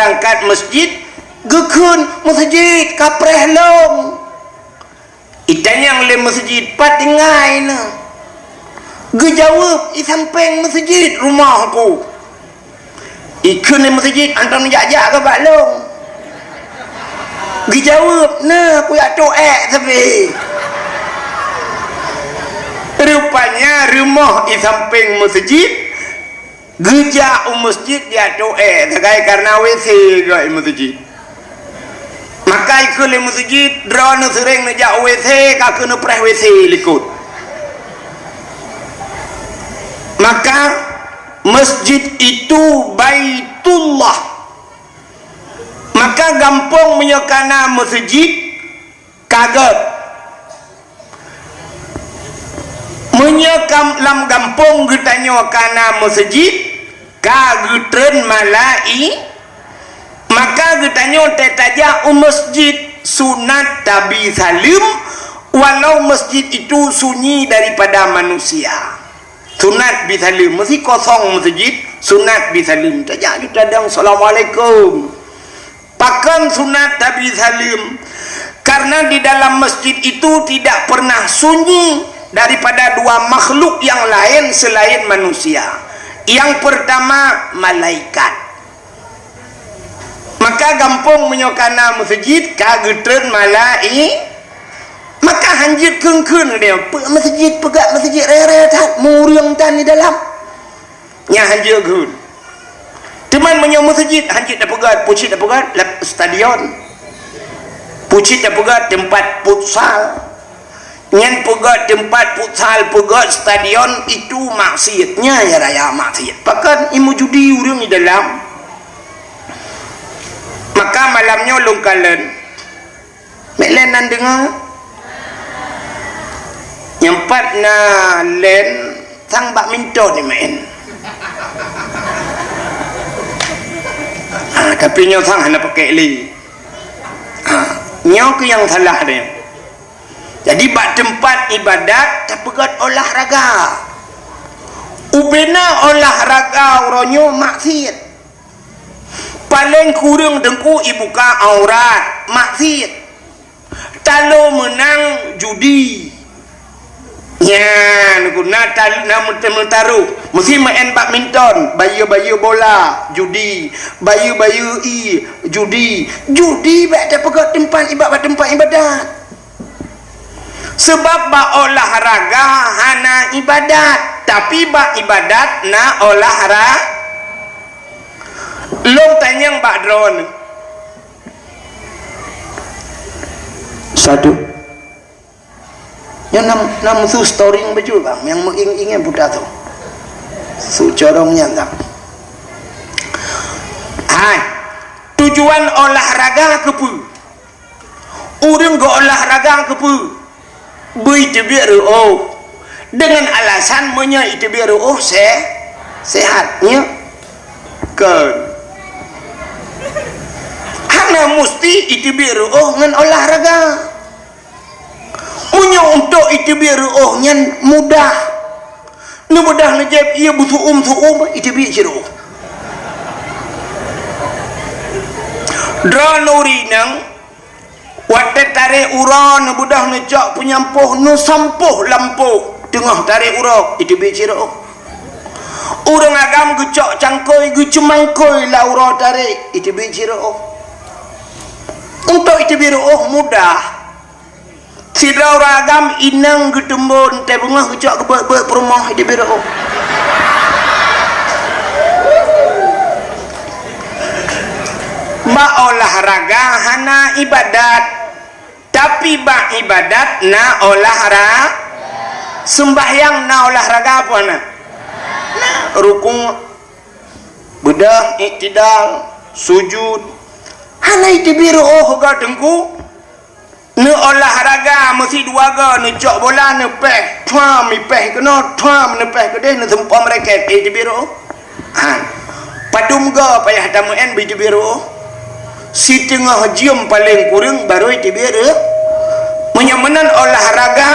berangkat masjid gekun masjid kapreh long itanyang le masjid patingai na gejawab i samping masjid rumahku ikun le masjid antam jajak ke balong gejawab na aku ya toek tapi rupanya rumah di samping masjid gejak masjid dia toek segai karena WC ke masjid maka ikut le masjid drone sering nejak WC kak kena preh WC likut maka masjid itu baitullah maka gampang menyokana masjid kaget menyokam lam gampang getanya kana masjid kagetren malai maka getanya tetaja masjid sunat tabi salim walau masjid itu sunyi daripada manusia sunat bisalim mesti kosong masjid sunat bisalim tajak kita dang assalamualaikum pakan sunat tabi salim karena di dalam masjid itu tidak pernah sunyi daripada dua makhluk yang lain selain manusia. Yang pertama malaikat. Maka gampang menyokana masjid kagetren malai maka hanjit kengkun dia masjid pegak masjid rere tak muriang tan di dalam nya hanjit gun teman menyo masjid hanjit dah pegat pucit dah pegat stadion pucit dah pegat tempat futsal ngan pegat tempat futsal pegat stadion itu maksiatnya ya raya maksiat bahkan imu judi urang di dalam maka malamnya lungkalan melenan dengar nyempat na len sang badminton ni main tapi nyo sang hana pakai li nyo ke yang salah dia jadi bak tempat ibadat tak pegat olahraga ubena olahraga uronyo maksiat paling kurang dengku ibuka aurat maksiat talo menang judi ya guna taruh mesti main badminton bayu-bayu bola judi bayu-bayu judi bak tak pegat tempat ibadat sebab bak olahraga hana ibadat tapi bak ibadat na olahraga long tanyang bak drone satu yang nam su story baju bang yang mengingin budak tu su corongnya tak tujuan olahraga kepu orang go olahraga kepu beritibiru dengan alasan menya itibiru sehatnya kan hanya mesti itibiru ngan olahraga punya untuk itibiru ngan mudah ni mudah ngejep ia butuh itibiru dranuri nang wadah tarik uran budah necak penyampuh nu sampuh lampuh tengah tarik uran itu bicara orang agam gecak cangkoi gecemangkoi la uran tarik itu bicara untuk itu bicara mudah sidra orang agam inang getembon teh bengah gecak ke perumah itu bicara mbak olahraga hana ibadat tapi bak ibadat na olahraga sembahyang na olahraga apa na rukun bedah iktidal sujud hana itu biru ga dengku na olahraga mesti dua ga na cok bola na peh tham peh kena tham na peh kedeh na sempa mereka itu biru padum ga payah tamuan biju biru si tengah jam paling kurang baru itu biru menyamanan olahraga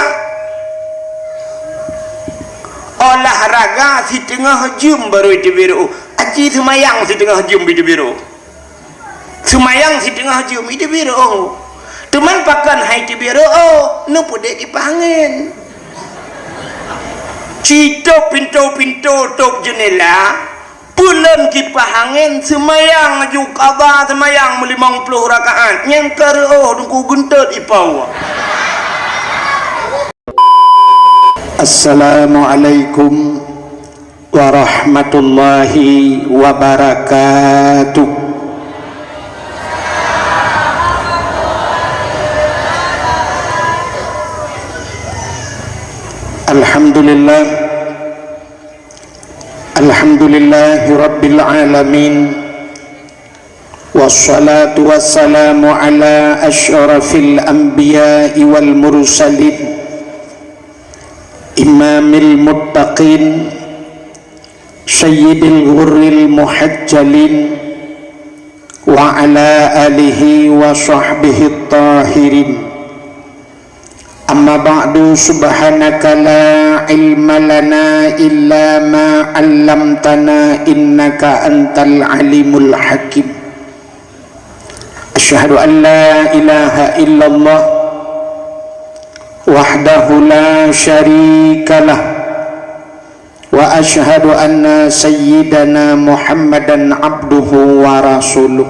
si tengah jam baru itu biru aji semayang si tengah jam itu biru Sumayang si tengah jum ide biro. Teman pakan hai ti biro nu pudek dipangin. Cito pintu-pintu tok jendela, pulen kipas angin semayang aju kabar semayang 50 rakaat. Nyengker dengku gentot ipau. Assalamualaikum warahmatullahi wabarakatuh. Alhamdulillah, alhamdulillahi rabbil alamin, wassalatu wassalamu ala asyrafil anbiya'i wal mursalin, imamil muttaqin, sayyidil ghurril muhajjalin, wa ala alihi wa sahbihi tahirin. Amma ba'du, subhanaka la ilma lana illa ma 'allamtana innaka antal alimul hakim. Asyhadu an la ilaha illallah wahdahu la syarikalah wa asyhadu anna sayyidana Muhammadan abduhu wa rasuluh.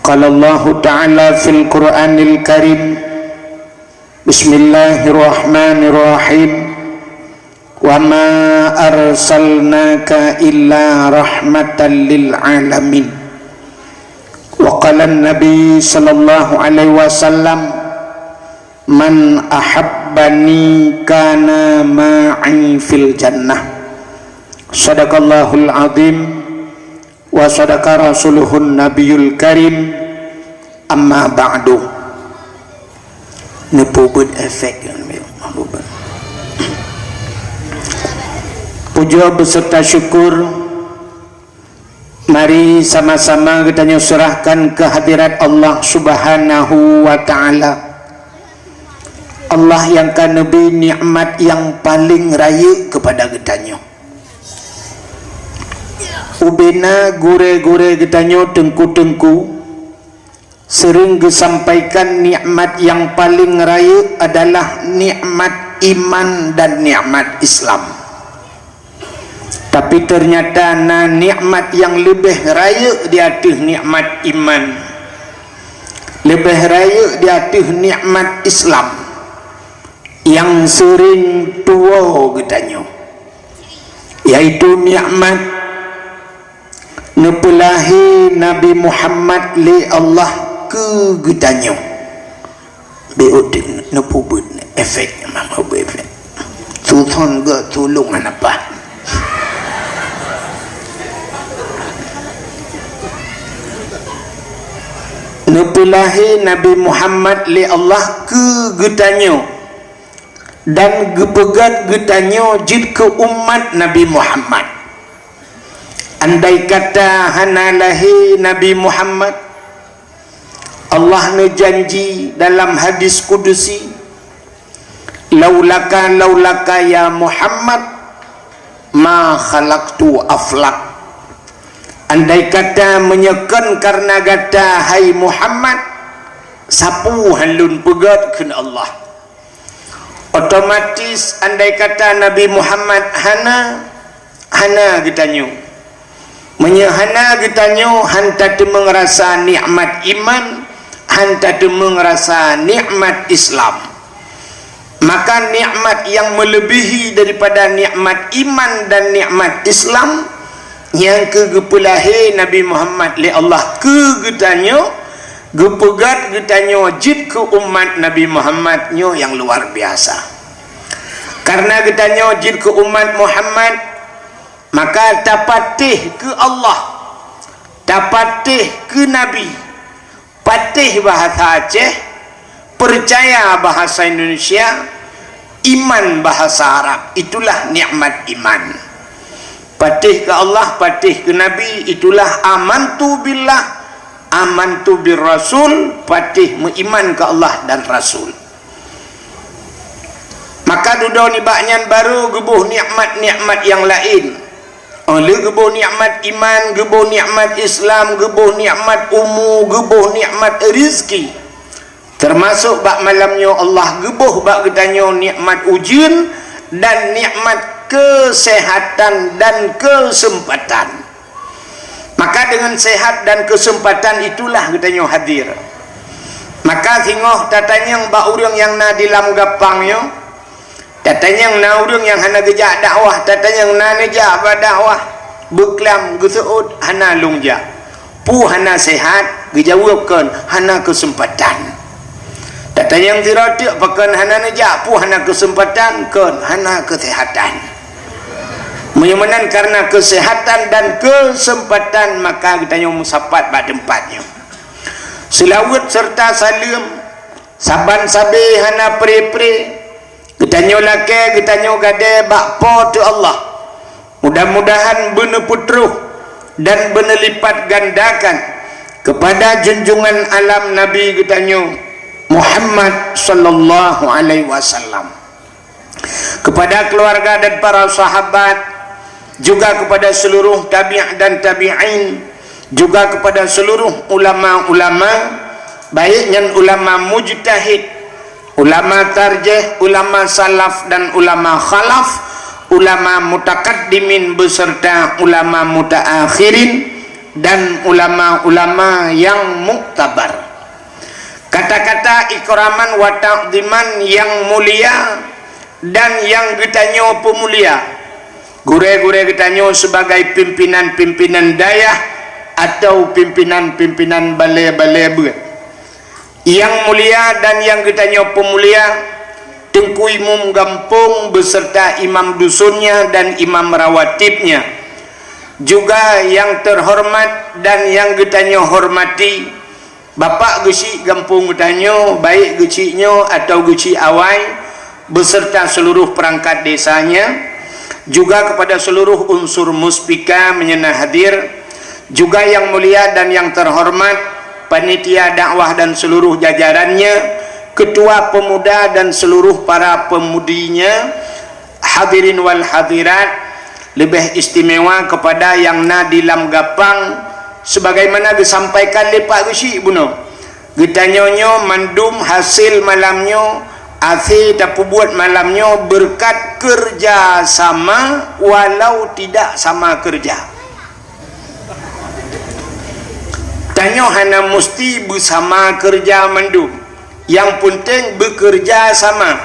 Qala Allah ta'ala fil Qur'anil Karim, Bismillahirrahmanirrahim. Wa ma arsalnaka illa rahmatan lil alamin. Wa qala an-nabi sallallahu alaihi wasallam, man ahabbani kana ma'i fil jannah. Sadaqallahul azim wa sadaqa rasuluhun nabiyul karim. Amma ba'du. Nepubut efek yang mahbuban. Puja beserta syukur mari sama-sama kita serahkan kehadirat Allah Subhanahu wa ta'ala. Allah yang kan nabi nikmat yang paling raya kepada kitanya. Ubena gure-gure kitanya tengku-tengku sering disampaikan nikmat yang paling raya adalah nikmat iman dan nikmat Islam. Tapi ternyata nikmat yang lebih raya di atas nikmat iman, lebih raya di atas nikmat Islam yang sering tua katanya, yaitu nikmat nepelahi Nabi Muhammad li Allah ke getanya beudin nepubut efeknya mama efek sultan ke tulungan apa nepelahi Nabi Muhammad li Allah ke getanya dan gepegat getanya jid ke umat Nabi Muhammad. Andai kata hanalahi Nabi Muhammad, Allah janji dalam hadis kudusi, laulaka ya Muhammad ma khalaqtu aflak. Andai kata menyekan karena kata hai Muhammad, sapu halun pegat ke Allah. Otomatis andai kata Nabi Muhammad hana kitanya, menyehana kitanya hanta mengerasa nikmat iman, hanta mengerasa nikmat Islam. Maka nikmat yang melebihi daripada nikmat iman dan nikmat Islam yang kegepelahi Nabi Muhammad li Allah kegetanya, gepegat getanya jid ke umat Nabi Muhammad yang luar biasa. Karena getanya jid ke umat Muhammad, maka tapatih ke Allah, tapatih ke Nabi, patih bahasa Aceh, percaya bahasa Indonesia, iman bahasa Arab. Itulah nikmat iman. Patih ke Allah, patih ke Nabi, itulah amantu billah, amantu bir Rasul, patih mengiman ke Allah dan Rasul. Maka duduk ni baknyan baru gebuh nikmat-nikmat yang lain. Oleh gebuh nikmat iman, gebuh nikmat Islam, gebuh nikmat umur, gebuh nikmat rezeki. Termasuk bak malamnya Allah gebuh bak getanya nikmat ujian dan nikmat kesehatan dan kesempatan. Maka dengan sehat dan kesempatan itulah getanya hadir. Maka tengok tatanya bak urang yang na di lam gapangnya, tatanya na urang yang hana gejak dakwah, tatanya na nejak ba dakwah beklam geseut hana lungja. Pu hana sehat gejawabkan hana kesempatan. Tatanya yang tiratik pakan hana nejak pu hana kesempatan kan hana kesehatan. Menyamanan karena kesehatan dan kesempatan maka kitanya musapat bak tempatnya. Selawat serta salam saban sabe hana pre-pre. Getanyo lake, getanyo gade bakpo tu Allah. Mudah-mudahan benar putruh dan benar lipat gandakan kepada junjungan alam Nabi getanyo Muhammad sallallahu alaihi wasallam. Kepada keluarga dan para sahabat, juga kepada seluruh tabi' dan tabi'in, juga kepada seluruh ulama-ulama, baiknya ulama mujtahid, ulama tarjih, ulama salaf dan ulama khalaf, ulama mutakaddimin beserta ulama mutaakhirin dan ulama-ulama yang muktabar. Kata-kata ikraman wa ta'ziman yang mulia dan yang getanyo pemulia. Gure-gure getanyo sebagai pimpinan-pimpinan dayah atau pimpinan-pimpinan balai-balai yang mulia dan yang getanyo pemulia, Tengku Imam Gampung beserta imam dusunnya dan imam rawatibnya, juga yang terhormat dan yang getanyo hormati Bapak Geci Gampung getanyo, baik geciknya atau geci awai beserta seluruh perangkat desanya, juga kepada seluruh unsur muspika menyenah hadir, juga yang mulia dan yang terhormat panitia dakwah dan seluruh jajarannya, ketua pemuda dan seluruh para pemudinya, hadirin wal hadirat, lebih istimewa kepada yang na di lam gapang sebagaimana disampaikan oleh Pak Geci buno. Getanyonyo mandum hasil malamnya, afi dapu buat malamnya berkat kerja sama walau tidak sama kerja. Tanya hana mesti bersama kerja mandum, yang penting bekerja sama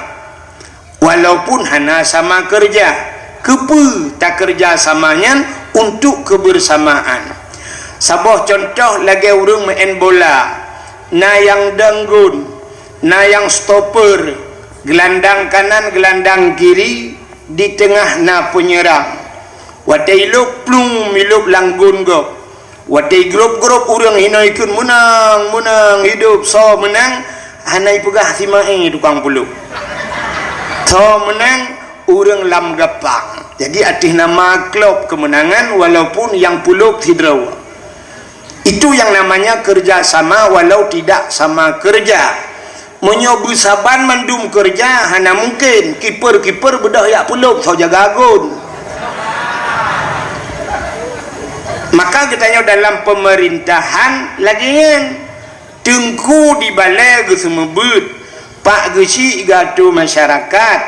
walaupun hana sama kerja. Kepa tak kerja samanya untuk kebersamaan. Sabah contoh lagi urang main bola, na yang danggun, na yang stopper, gelandang kanan gelandang kiri, di tengah na penyerang. Watai lup plung milup langgun go, watai grup-grup urang hina ikut menang hidup so menang, hanai pegah simai tukang puluk so menang urang lam gapang. Jadi arti nama klub kemenangan walaupun yang puluk hidraw. Itu yang namanya kerjasama walau tidak sama kerja. Menyobu saban mandum kerja hana mungkin kiper bedah yak puluk so jaga agun. Maka katanya dalam pemerintahan lagian tengku di balai semebut Pak Geci gaduh masyarakat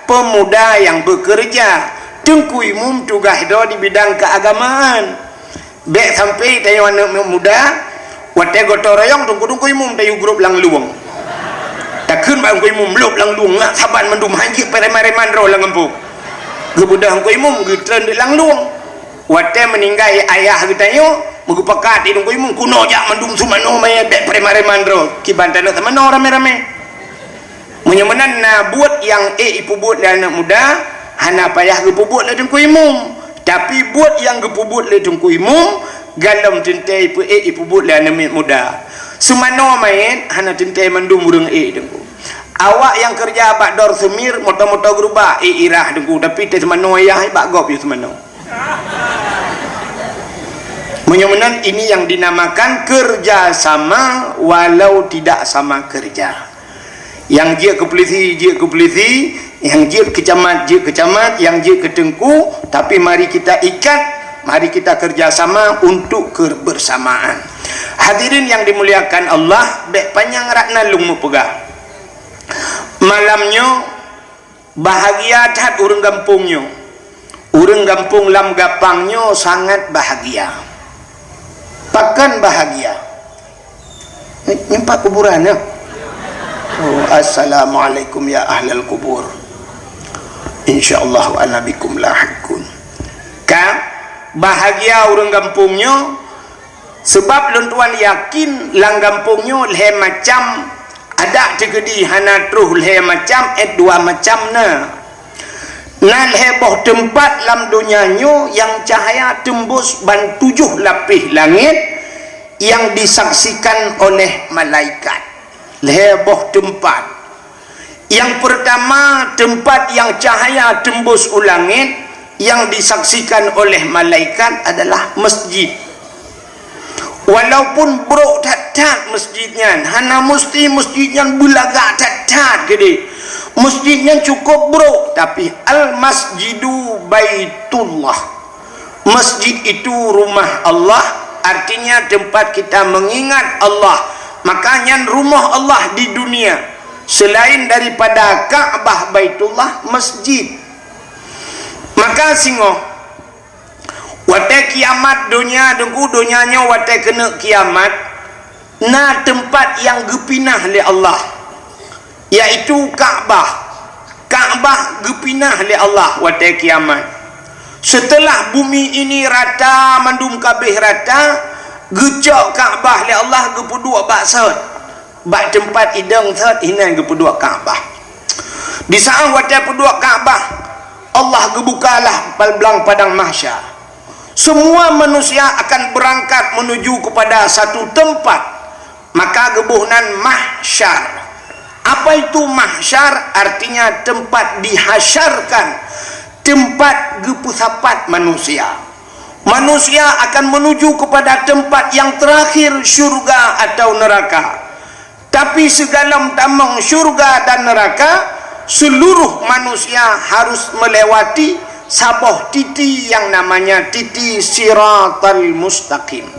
pemuda yang bekerja. Tengku Imam tugas do di bidang keagamaan. Bek sampai tayo anak muda wate gotoroyong tungku Imam tayo grup lang luang. Takun bang ko Imam lup lang luang ngak saban mandum hanji pere-mare mandro lang empuk. Gebudah ko Imam gitren di lang luang. Wate meninggai ayah gitayo mugupakat idung ko Imam kuno jak mandum sumano maya dek pere-mare mandro kibantana samano rame-rame. Menyamanan na buat yang ipu buat dan anak muda hana payah gepubut le tengku Imam, tapi buat yang gepubut le tengku Imam galam tentai ipubut le anak muda sumano main hana tentai mandum urang tengku. Awak yang kerja bak dor semir moto-moto gerubah irah tengku, tapi te semano ayah bak gop you semano. Menyamanan ini yang dinamakan kerjasama walau tidak sama kerja. Yang dia ke polisi, yang dia ke camat, yang dia ke tengku, tapi mari kita ikat mari kita kerjasama untuk kebersamaan. Hadirin yang dimuliakan Allah, bek panjang rakna lung mu pegah. Malamnya bahagia tat urang kampungnya. Urang kampung lam gapangnya sangat bahagia. Pakan bahagia. Nyimpak kuburan ya. Oh, assalamualaikum ya ahlal kubur. Insyaallah ana bikum lahiqun. Ka bahagia urang kampungnya sebab luntuan yakin lang kampungnya le macam ada tegedi hana truh le macam dua macam na heboh tempat lam dunianyo yang cahaya tembus ban 7 lapis langit yang disaksikan oleh malaikat. Heboh tempat yang pertama, tempat yang cahaya tembus ulangit yang disaksikan oleh malaikat adalah masjid. Walaupun bro tat masjidnya, hana mesti masjidnya bulaga tat gede. Masjidnya cukup bro, tapi al masjidu baitullah. Masjid itu rumah Allah, artinya tempat kita mengingat Allah. Makanya rumah Allah di dunia selain daripada Ka'bah Baitullah, masjid. Maka singo wate kiamat dunia dengku dunianya wate kena kiamat na tempat yang gepinah oleh Allah, yaitu Ka'bah. Ka'bah gepinah oleh Allah wate kiamat. Setelah bumi ini rata mandum kabeh rata, gecok Ka'bah oleh Allah gepuduk baksat. Bak tempat idang sat hinan gepuduk Ka'bah. Di saat wate puduk Ka'bah, Allah gebukalah belang padang mahsyar. Semua manusia akan berangkat menuju kepada satu tempat, maka gebuhnan mahsyar. Apa itu mahsyar? Artinya tempat dihasyarkan, tempat gepusapat manusia. Manusia akan menuju kepada tempat yang terakhir, syurga atau neraka. Tapi segala tamang syurga dan neraka, seluruh manusia harus melewati saboh titi yang namanya titi siratal mustaqim.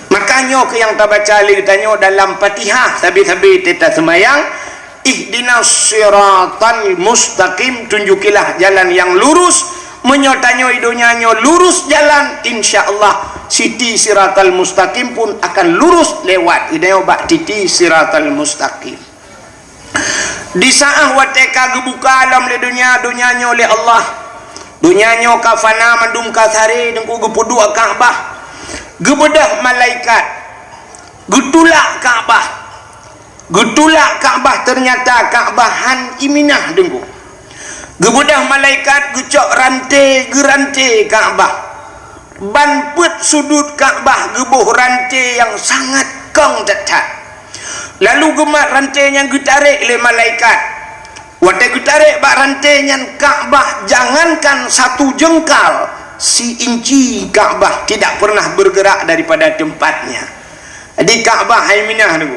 Makanya ke yang tak baca tanya dalam Fatihah sabi-sabi teta semayang, ihdinas siratal mustaqim, tunjukilah jalan yang lurus. Menyotanyo idonyanyo lurus jalan, insyaallah siti siratal mustaqim pun akan lurus lewat idayo bak titi siratal mustaqim. Di saat wateka gebuka alam le dunia-dunianya oleh Allah, dunianya kafana mandum kasare dengku gepuduk Ka'bah, gebedah malaikat getulak Ka'bah. Getulak Ka'bah ternyata Ka'bahan iminah dengku. Gebedah malaikat gecok rantai Ka'bah. Ban put sudut Ka'bah gebuh rantai yang sangat kong dekat. Lalu gemat rantai yang getarik oleh malaikat. Waktu getarik bak rantai yang Ka'bah, jangankan 1 jengkal, si inci Ka'bah tidak pernah bergerak daripada tempatnya. Di Ka'bah Haiminah dulu.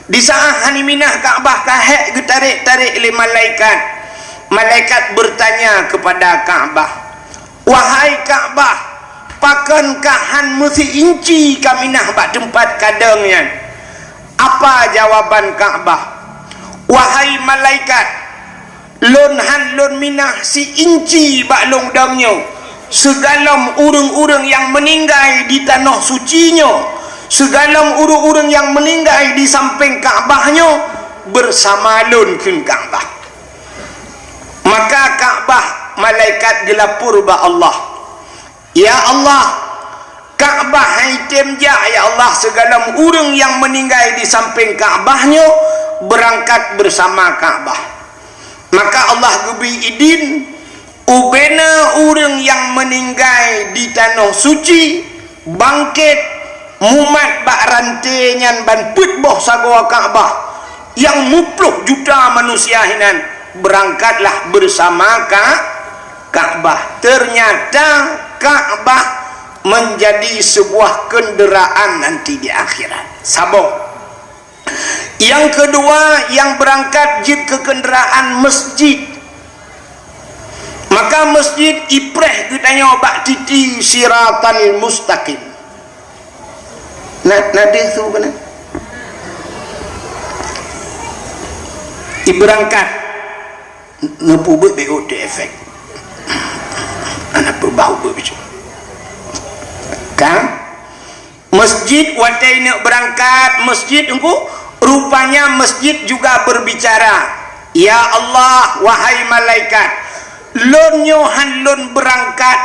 Di saat Haiminah Ka'bah kahek getarik-tarik oleh malaikat. Malaikat bertanya kepada Ka'bah, wahai Ka'bah, pakankah han mesti inci kaminah bak tempat kadangnya? Apa jawaban Ka'bah? Wahai malaikat, lon han lon minah si inci bak longdangnya. Segala urang-urang yang meninggal di tanah sucinya, segala urang-urang yang meninggal di samping Ka'bahnya bersama lon kun Ka'bah. Maka Ka'bah malaikat gelapur ba Allah, ya Allah, Ka'bah haitem ja ya Allah, segala urang yang meninggal di samping Ka'bahnya berangkat bersama Ka'bah. Maka Allah gebi idin ubena urang yang meninggal di tanah suci bangkit mumat bak rantenyan ban put boh sagoa Ka'bah yang 10 juta manusia hinan berangkatlah bersama Ka'bah. Ternyata Ka'bah menjadi sebuah kenderaan nanti di akhirat. Sabok. Yang kedua, yang berangkat jid ke kenderaan masjid. Maka masjid ipreh ditanya bak titi siratal mustaqim. Nadih tu kan? Iberangkat ngepu BOD efek. Anak berbau berbicara. Kan? Masjid watai nak berangkat masjid engku rupanya masjid juga berbicara. Ya Allah, wahai malaikat, lon nyohan lon berangkat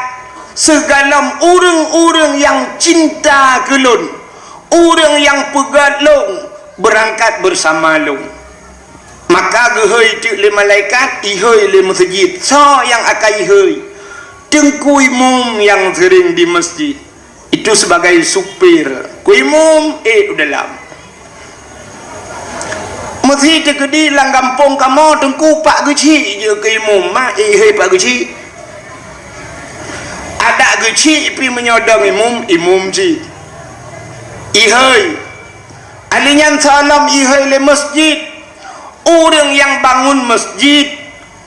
segala orang-orang yang cinta ke lon, orang yang pegat lon berangkat bersama lon. Maka gehoi tu le malaikat ihoi le masjid. So yang akan ihoi tengku imam yang sering di masjid itu sebagai supir ku imam dalam masjid tegedi lang kampung kamu tengku pak geci je ke imam mak hei pak geci ada geci pi menyodong imam ji ihoi alinyan salam ihoi le masjid. Orang yang bangun masjid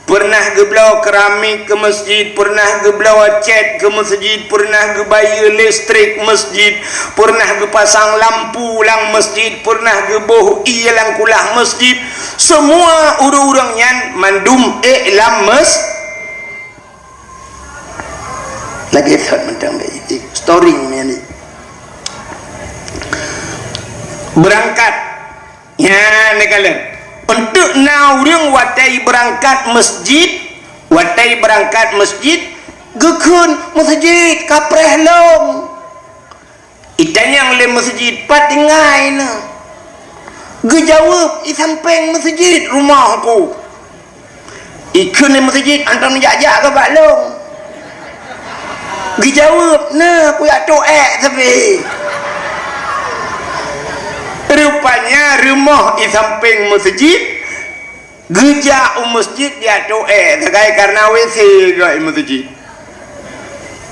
pernah geblau keramik ke masjid, pernah geblau cat ke masjid, pernah gebayar listrik masjid, pernah gepasang lampu lang masjid, pernah geboh ilang kulah masjid. Semua orang-orang yang mandum lam lagi tak mentang story ni berangkat ya negala untuk naurung watai berangkat masjid gekun masjid kapreh long itanyang le masjid patingai na gejawab isampeng masjid rumah aku ikun le masjid antam jajak ke balong gejawab na aku yak toek tapi rupanya rumah di samping masjid geja masjid dia doa terkait karena WC ke masjid.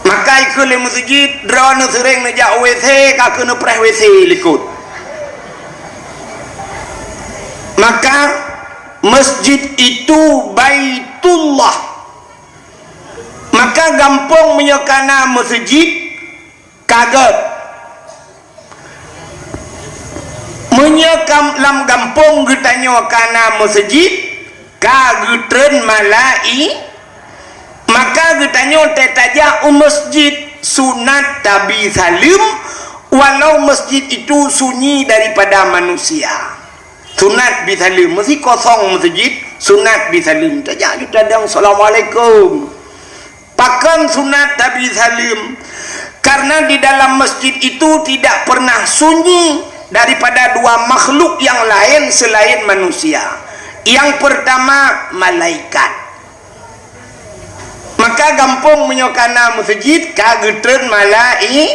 Maka ikut masjid drone sering ngejak WC kak kena preh WC likut. Maka masjid itu Baitullah. Maka gampang menyokana masjid kaget menyekam lam gampung getanyo kana masjid kagutren malai maka getanyo tetaja masjid sunat tabi salim walau masjid itu sunyi daripada manusia sunat bisalim mesti kosong masjid sunat bisalim tajak kita dang assalamualaikum pakan sunat tabi salim karena di dalam masjid itu tidak pernah sunyi daripada dua makhluk yang lain selain manusia. Yang pertama malaikat. Maka gampang menyokana masjid kagetren malai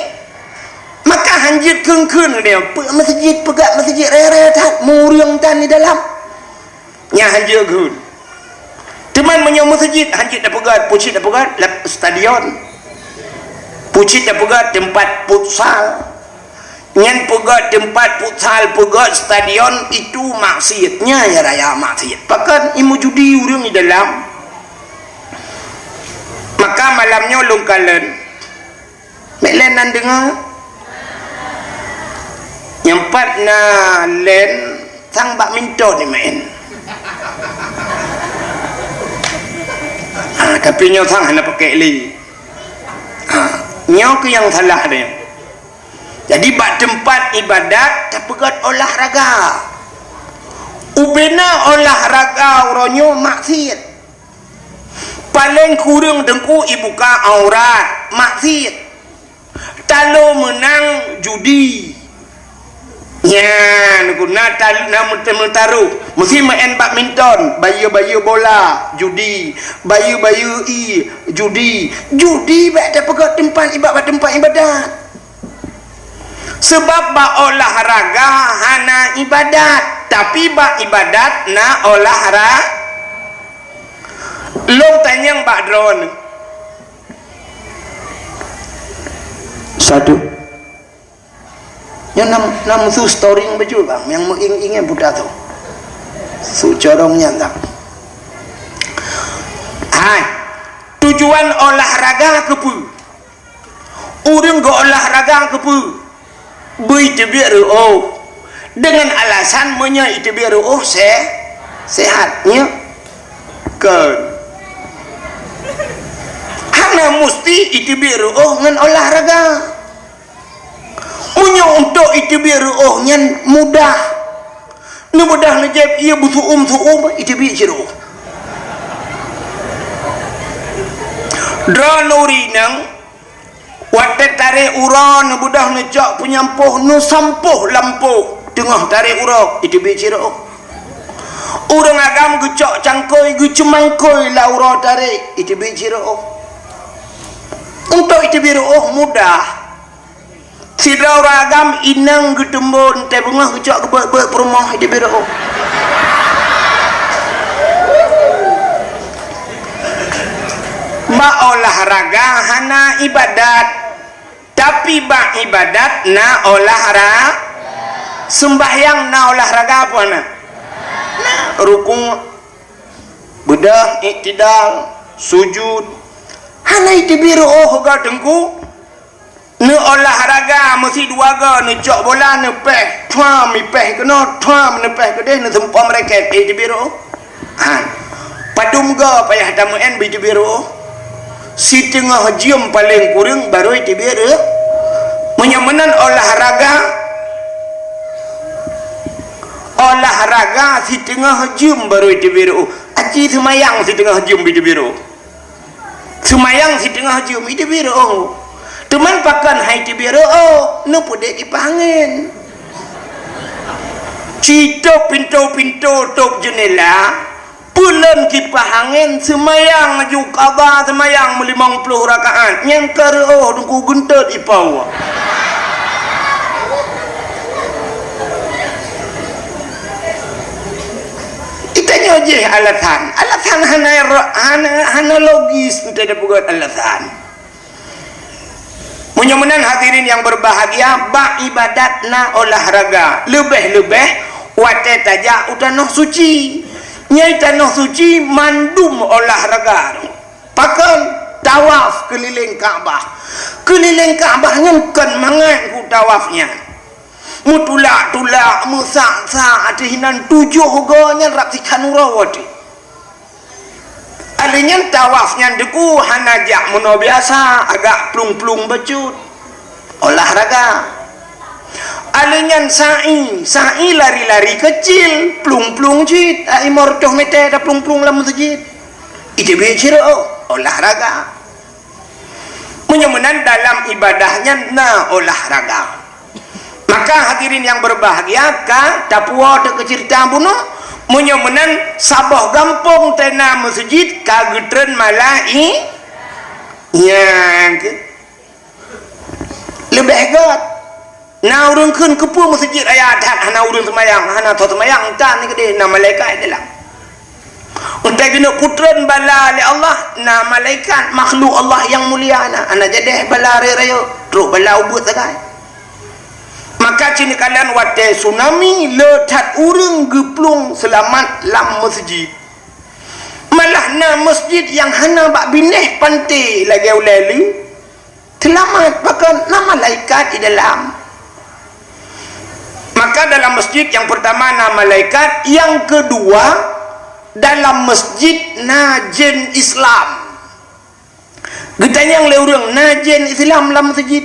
maka hanjit kengkun dia masjid pegat masjid rere tak muriang tan di dalam nya hanjit gun teman menyo masjid hanjit dah pegat pucit dah pegat stadion pucit dah pegat tempat futsal ngan pegat tempat futsal pegat stadion itu maksiatnya ya raya maksiat bahkan imu judi urang di dalam maka malamnya lungkalan melen nan dengar nyempat na len sang badminton ni main tapi nyo sang hana pakai li nyo ke yang salah dia. Jadi bak tempat ibadat tak pegat olahraga. Ubena olahraga oronyo maksiat. Paling kurang dengku ibuka aurat maksiat. Talo menang judi. Ya, guna taru mesti main badminton, bayu-bayu bola, judi, bayu-bayu judi bak tak pegat tempat ibadat. Sebab bak olahraga hana ibadat, tapi bak ibadat na olahraga. Long tanyang bak drone. Satu. Yang nam tu story baju bang, yang ingin budak tu. Su corongnya tak. Hai. tujuan olahraga kepu urang go olahraga kepu beritibiak ru'uh dengan alasan itibiak ru'uh sehatnya kan hana mesti itibiak ru'uh dengan olahraga untuk itibiak ru'uh yang mudah mudah najab ia butuh itibiak ru'uh dranuri nang wadah tarik ura nu budah nejak penyampuh nu sampuh lampuh tengah tarik ura itu bicara orang agam gecok cangkoi gecemangkoi la ura tarik itu bicara untuk itu bicara mudah sidra orang agam inang getembon teh bungah gecok ke rumah itu bicara ba olahraga hana ibadat tapi ba ibadat na olahraga sembahyang na olahraga apa na rukun bedah iktidal sujud hana itu biru ga tengku na olahraga mesti dua ga na cok bola na peh tham mi peh kena tham na peh kedeh na sempom reket itu biru padum ga payah tamuan itu biru si tengah jam paling kurang baru itu biara menyamanan olahraga si tengah jam baru itu biara aji semayang si tengah jam itu biara semayang si tengah jam itu biara teman pakan hai itu biara nu pudek dipangin cito pintu tok jendela bulan kipas angin semayang juga abah semayang 50 rakaat yang karo nunggu guntet ipau itanya je alatan hana logis tidak buat alatan menyamanan hadirin yang berbahagia ba ibadat na olahraga lebih wate tajak utanah suci nyai tanah suci mandum olahraga pakai tawaf keliling Kaabah kan mangan ku tawafnya mutulak musa adihinan 7 gonya raksikan urawati alinya tawafnya deku hanajak meno biasa agak plung becut olahraga alinyan sa'i lari-lari kecil plung jit imor toh mete da plung lam masjid itu bicara olahraga menyamanan dalam ibadahnya na olahraga maka hadirin yang berbahagia ka tapua de kecerita bunuh menyamanan sabah gampung tena masjid ka getren malai yang lebih hebat na urang keun kepu masjid ayat hana urang semayang hana tho semayang tan ni gede na malaikat dalam untuk guna putran bala li Allah na malaikat makhluk Allah yang mulia ana jadi bala rayo teruk bala ubut sagai maka cini kalian wate tsunami letat urang geplung selamat lam masjid malah na masjid yang hana bak bineh pantai lagi ulali selamat bahkan na malaikat di dalam. Maka dalam masjid yang pertama nama malaikat, yang kedua dalam masjid najen Islam. Getanya yang leurang najen Islam dalam masjid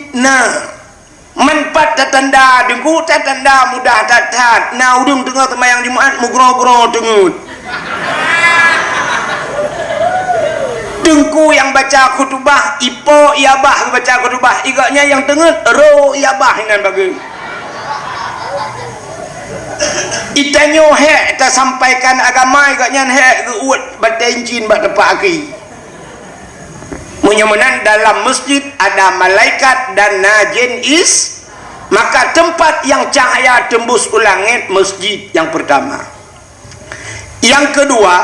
manfaat tatanda dengku tatanda mudah tatat na udung tengah semayang Jumaat mugro-gro dengut dengku yang baca khutbah ipo iabah baca khutbah igaknya yang tengut ro iabah dengan bagi itanyo hek tak sampaikan agama igaknya hek geuut batain jin bak tepak aki menyamanan dalam masjid ada malaikat dan najin maka tempat yang cahaya tembus ke langit masjid yang pertama. Yang kedua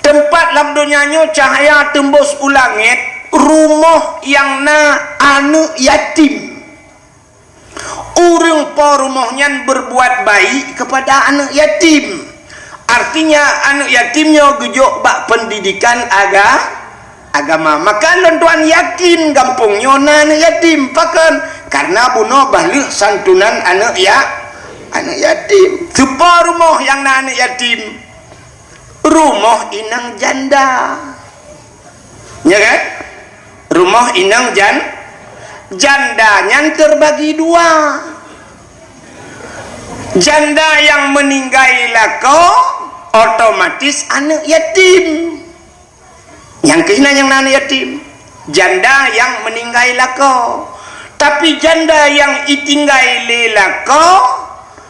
tempat dalam dunianya cahaya tembus ke langit rumah yang anu yatim urang po rumahnya berbuat baik kepada anak yatim artinya anak yatimnya gejok bak pendidikan agama. Maka tuan yakin kampung nyona anak yatim pakan karena bunuh balik santunan anak yatim. Supa rumah yang anak yatim, rumah inang janda, ya kan? Rumah inang jandanya terbagi dua. Janda yang meninggal lako otomatis anak yatim. Yang kena yang anak yatim, janda yang meninggal lako. Tapi janda yang itinggal lako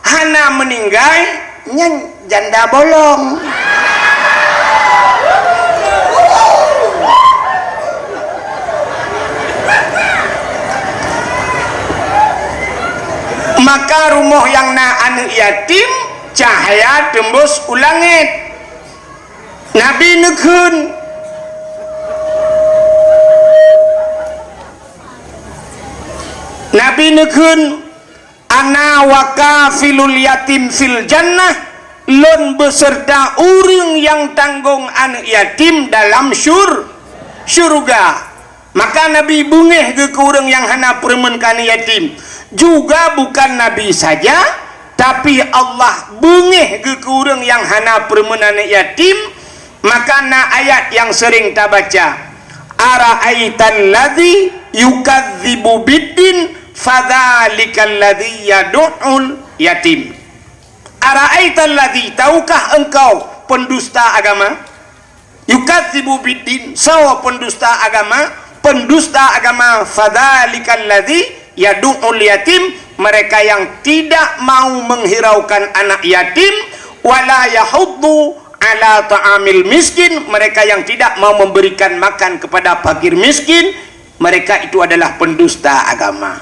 hana meninggal nyan janda bolong. Maka rumah yang na anak yatim cahaya tembus ulangit. Nabi nekun ana wakafilul yatim fil jannah, lon beserta urang yang tanggung anak yatim dalam syurga. Maka Nabi bungeh ke urang yang hana permen kana yatim. Juga bukan Nabi saja, tapi Allah bungeh ke urang yang hana permen anak yatim. Maka na ayat yang sering kita baca, ara'aital ladzi yukadzibu biddin fadzalikal ladzi yad'ul yatim. Ara'aital ladzi, tahukah engkau pendusta agama? Yukadzibu biddin, sawa pendusta agama fadzalikal ladzi yad'ul yatim, mereka yang tidak mau menghiraukan anak yatim, wala yahuddu ala ta'amil miskin, mereka yang tidak mau memberikan makan kepada fakir miskin, mereka itu adalah pendusta agama.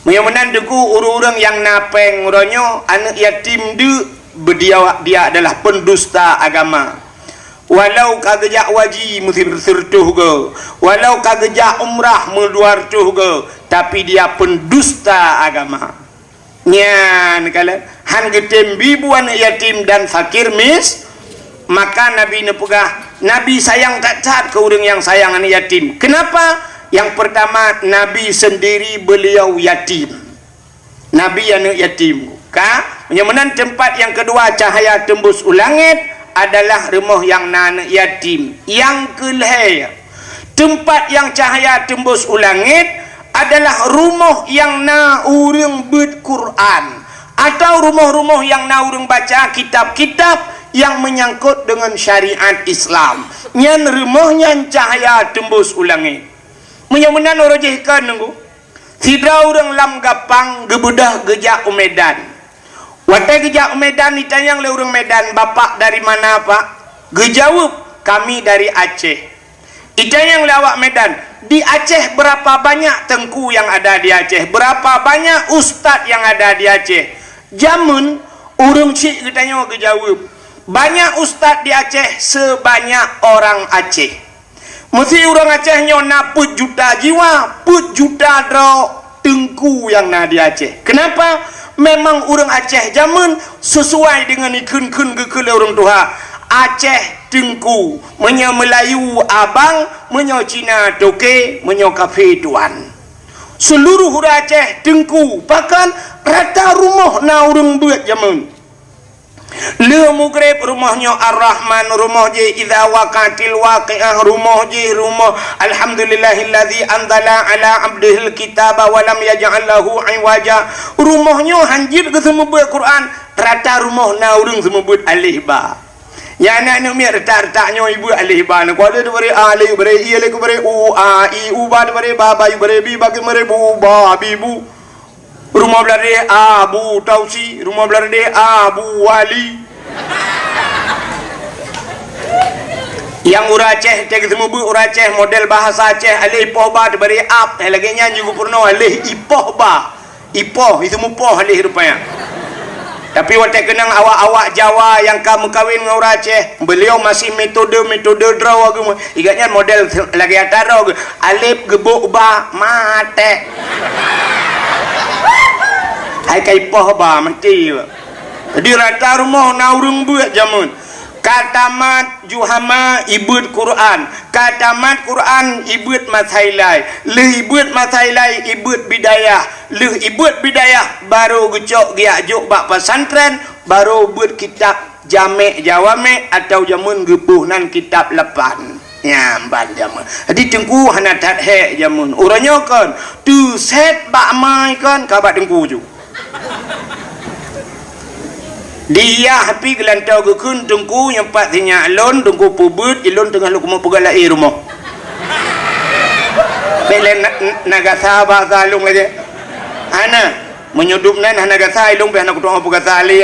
Mudah-mudahan deku urang-urang yang napeng ronyo anak yatim dia adalah pendusta agama. Walau kagejak waji mesti bersertuh ke, walau kagejak umrah menduartuh ke, tapi dia pendusta agama. Nyan kala han getem bibu anak yatim dan fakir maka Nabi nepegah, Nabi sayang tak cat ke orang yang sayang anak yatim. Kenapa? Yang pertama, Nabi sendiri beliau yatim. Nabi anak yatim. Menyamanan tempat yang kedua cahaya tembus ulangit adalah rumah yang anak yatim. Yang kelihaya, tempat yang cahaya tembus ulangit adalah rumah yang na urang berquran, atau rumah-rumah yang na urang baca kitab-kitab yang menyangkut dengan syariat Islam. Nyan rumahnya cahaya tembus ulangit. Menyamanan orojihkan nunggu sidra orang lam gapang gebudah gejak Medan. Watai gejak Medan ditanyang le orang Medan, bapak dari mana pak? Gejawab, kami dari Aceh. Ditanyang le awak Medan, di Aceh berapa banyak tengku yang ada di Aceh? Berapa banyak ustad yang ada di Aceh? Jamun orang cik ditanya gejawab, banyak ustad di Aceh sebanyak orang Aceh. Mesti orang Aceh nyona put juta jiwa, put juta dro tengku yang na di Aceh. Kenapa? Memang orang Aceh zaman sesuai dengan ikun-ikun gekele orang Tuhan. Aceh tengku, menyo Melayu abang, menyo Cina toke, menyo kafe tuan. Seluruh orang Aceh tengku, bahkan rata rumah na orang buat zaman. Le mugrib rumahnya Ar-Rahman, rumah je idza waqatil waqi'ah, rumah je rumah alhamdulillahilladzi anzala ala abdihil kitaba wa lam yaj'al lahu iwaja. Rumahnya hanjir ke semua buat Quran, rata rumah na urang semua buat alih ba. Ya anak mi rata-ratanya ibu alih ba na kuala de bare alih bare i alih bare u a i u ba de bare ba ba bare bi ba ke bare bu ba bi bu. Rumah belade Abu Tausi, rumah belade Abu Wali. Yang ura Aceh, cek semua bu ura Aceh model bahasa Aceh alih ipoh ba diberi ap, lagi nyanyi purno alih ipoh ba, ipoh itu mupoh alih rupanya. Tapi waktu kenang awak-awak Jawa yang kamu kawin dengan orang Aceh, beliau masih metode draw agama. Ingatnya model lagi atara alif gebuk ba mate. Hai kai poh ba mati. Jadi rata rumah na urang buat jamun. katamat juhama ibut Quran, katamat Quran ibut masailai, le ibut masailai ibut bidayah, le ibut bidayah baru gecok giajuk bak pesantren, baru buat kitab jamek jawame atau jamun gepuh nan kitab lepan nyamban jamun. Jadi tengku hana tat he jamun uranya kan tu set bak mai kan kabat tengku ju dia happy gelantau ke kun tengku nyempat sinya alon tengku pubut ilon tengah lu kemo pegalai rumah belen naga sahabat salung aja ana menyudup nan naga salung be anak kutu apa kata ali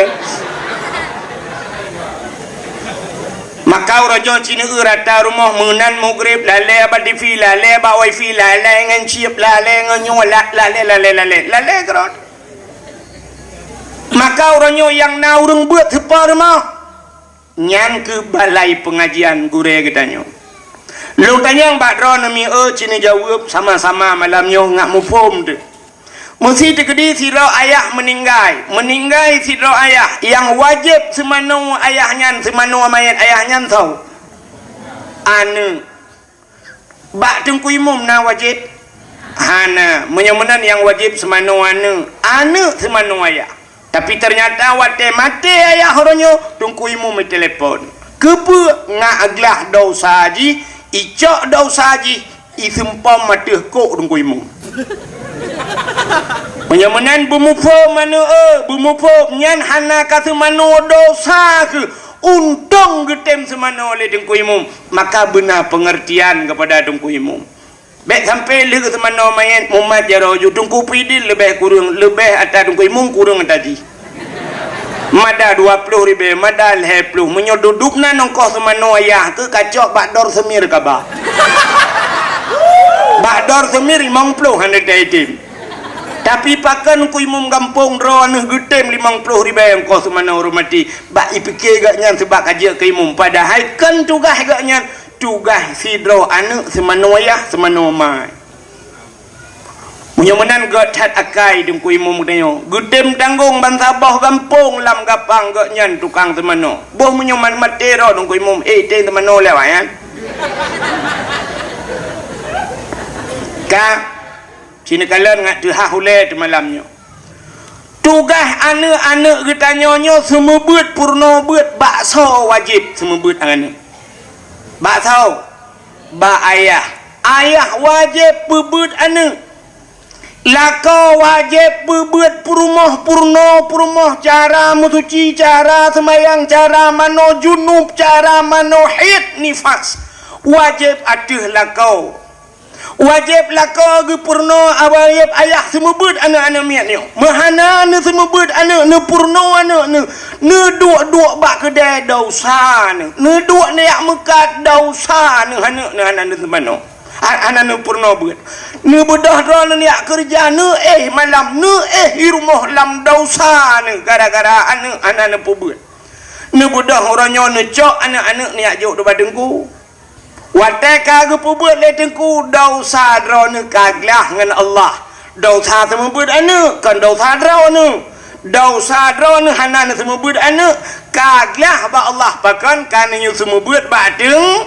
maka raja Cina rata rumah menan maghrib lale abad di fi lale ba wifi lale ngan chip lale ngan nyolat lale kerot maka orangnya yang naurung buat sepa rumah nyan ke balai pengajian gure katanya lu tanya mbak ron mi Cina jawab sama-sama malamnya ngak mufum tu mesti tegedi siro ayah meninggal siro ayah yang wajib semanu ayahnya semanu mayat ayahnya tahu anu bak tengku imum na wajib hana menyemenan yang wajib semanu anu semanu ayah tapi ternyata wate mati ayah orangnya tengku imum telefon kepe ngak aglah dosa haji icok dosa haji isempam mati kok tengku imum menyemenan bumufo manu bumufo nyan hana ka semano dosa ke untung getem semano oleh tengku imum maka benar pengertian kepada tengku imum baik sampai le ke semano mayat Muhammad jaraju tengku pidil lebih kurang lebih atas tengku imum kurang tadi mada 20 ribu mada 10 menyodudukna nongkoh semano ayah ke kacok bakdor semir kabah bakdor semir 50 hanya daitim tapi pakan ku imum kampung ron getem 50 ribu yang kau semana hormati bak ipikir gaknya sebab kaji ke imum padahal kan tugas gaknya tugas sidro anak semana ayah semana mai menyemenan gat akai dengku imum katanya getem tanggung bansabah kampung lam gapang gaknya tukang semana boh menyeman matero dengku imum ten semana lewat ya ka Cina kalian ngak tuha hule tu malamnya tugas anak-anak getanyonyo semua buat purno buat bakso wajib semua buat anak bakso bak ayah wajib buat anak lako wajib buat purno cara musuci cara semayang cara mano junub cara mano hid nifas wajib aduh lako wajib lako ge purno wajib ayah semua buat anak-anak miat ni mahana ne semua buat anak ne purno anak ne duk bak kedai dosa ne duk nak mekat dosa ne anak ne semano anak ne purno buat ne bedah ron ni kerja ne malam ne di rumah lam dosa ne gara-gara anak ne buat ne bedah orangnya ne cok anak-anak ni ajak do badengku wateka ge pubuat le tengku dosa drone kaglah ngan Allah dosa semua buat anu kan dosa drone hanan semua buat anu kaglah ba Allah pakan kan nyu semua buat badeng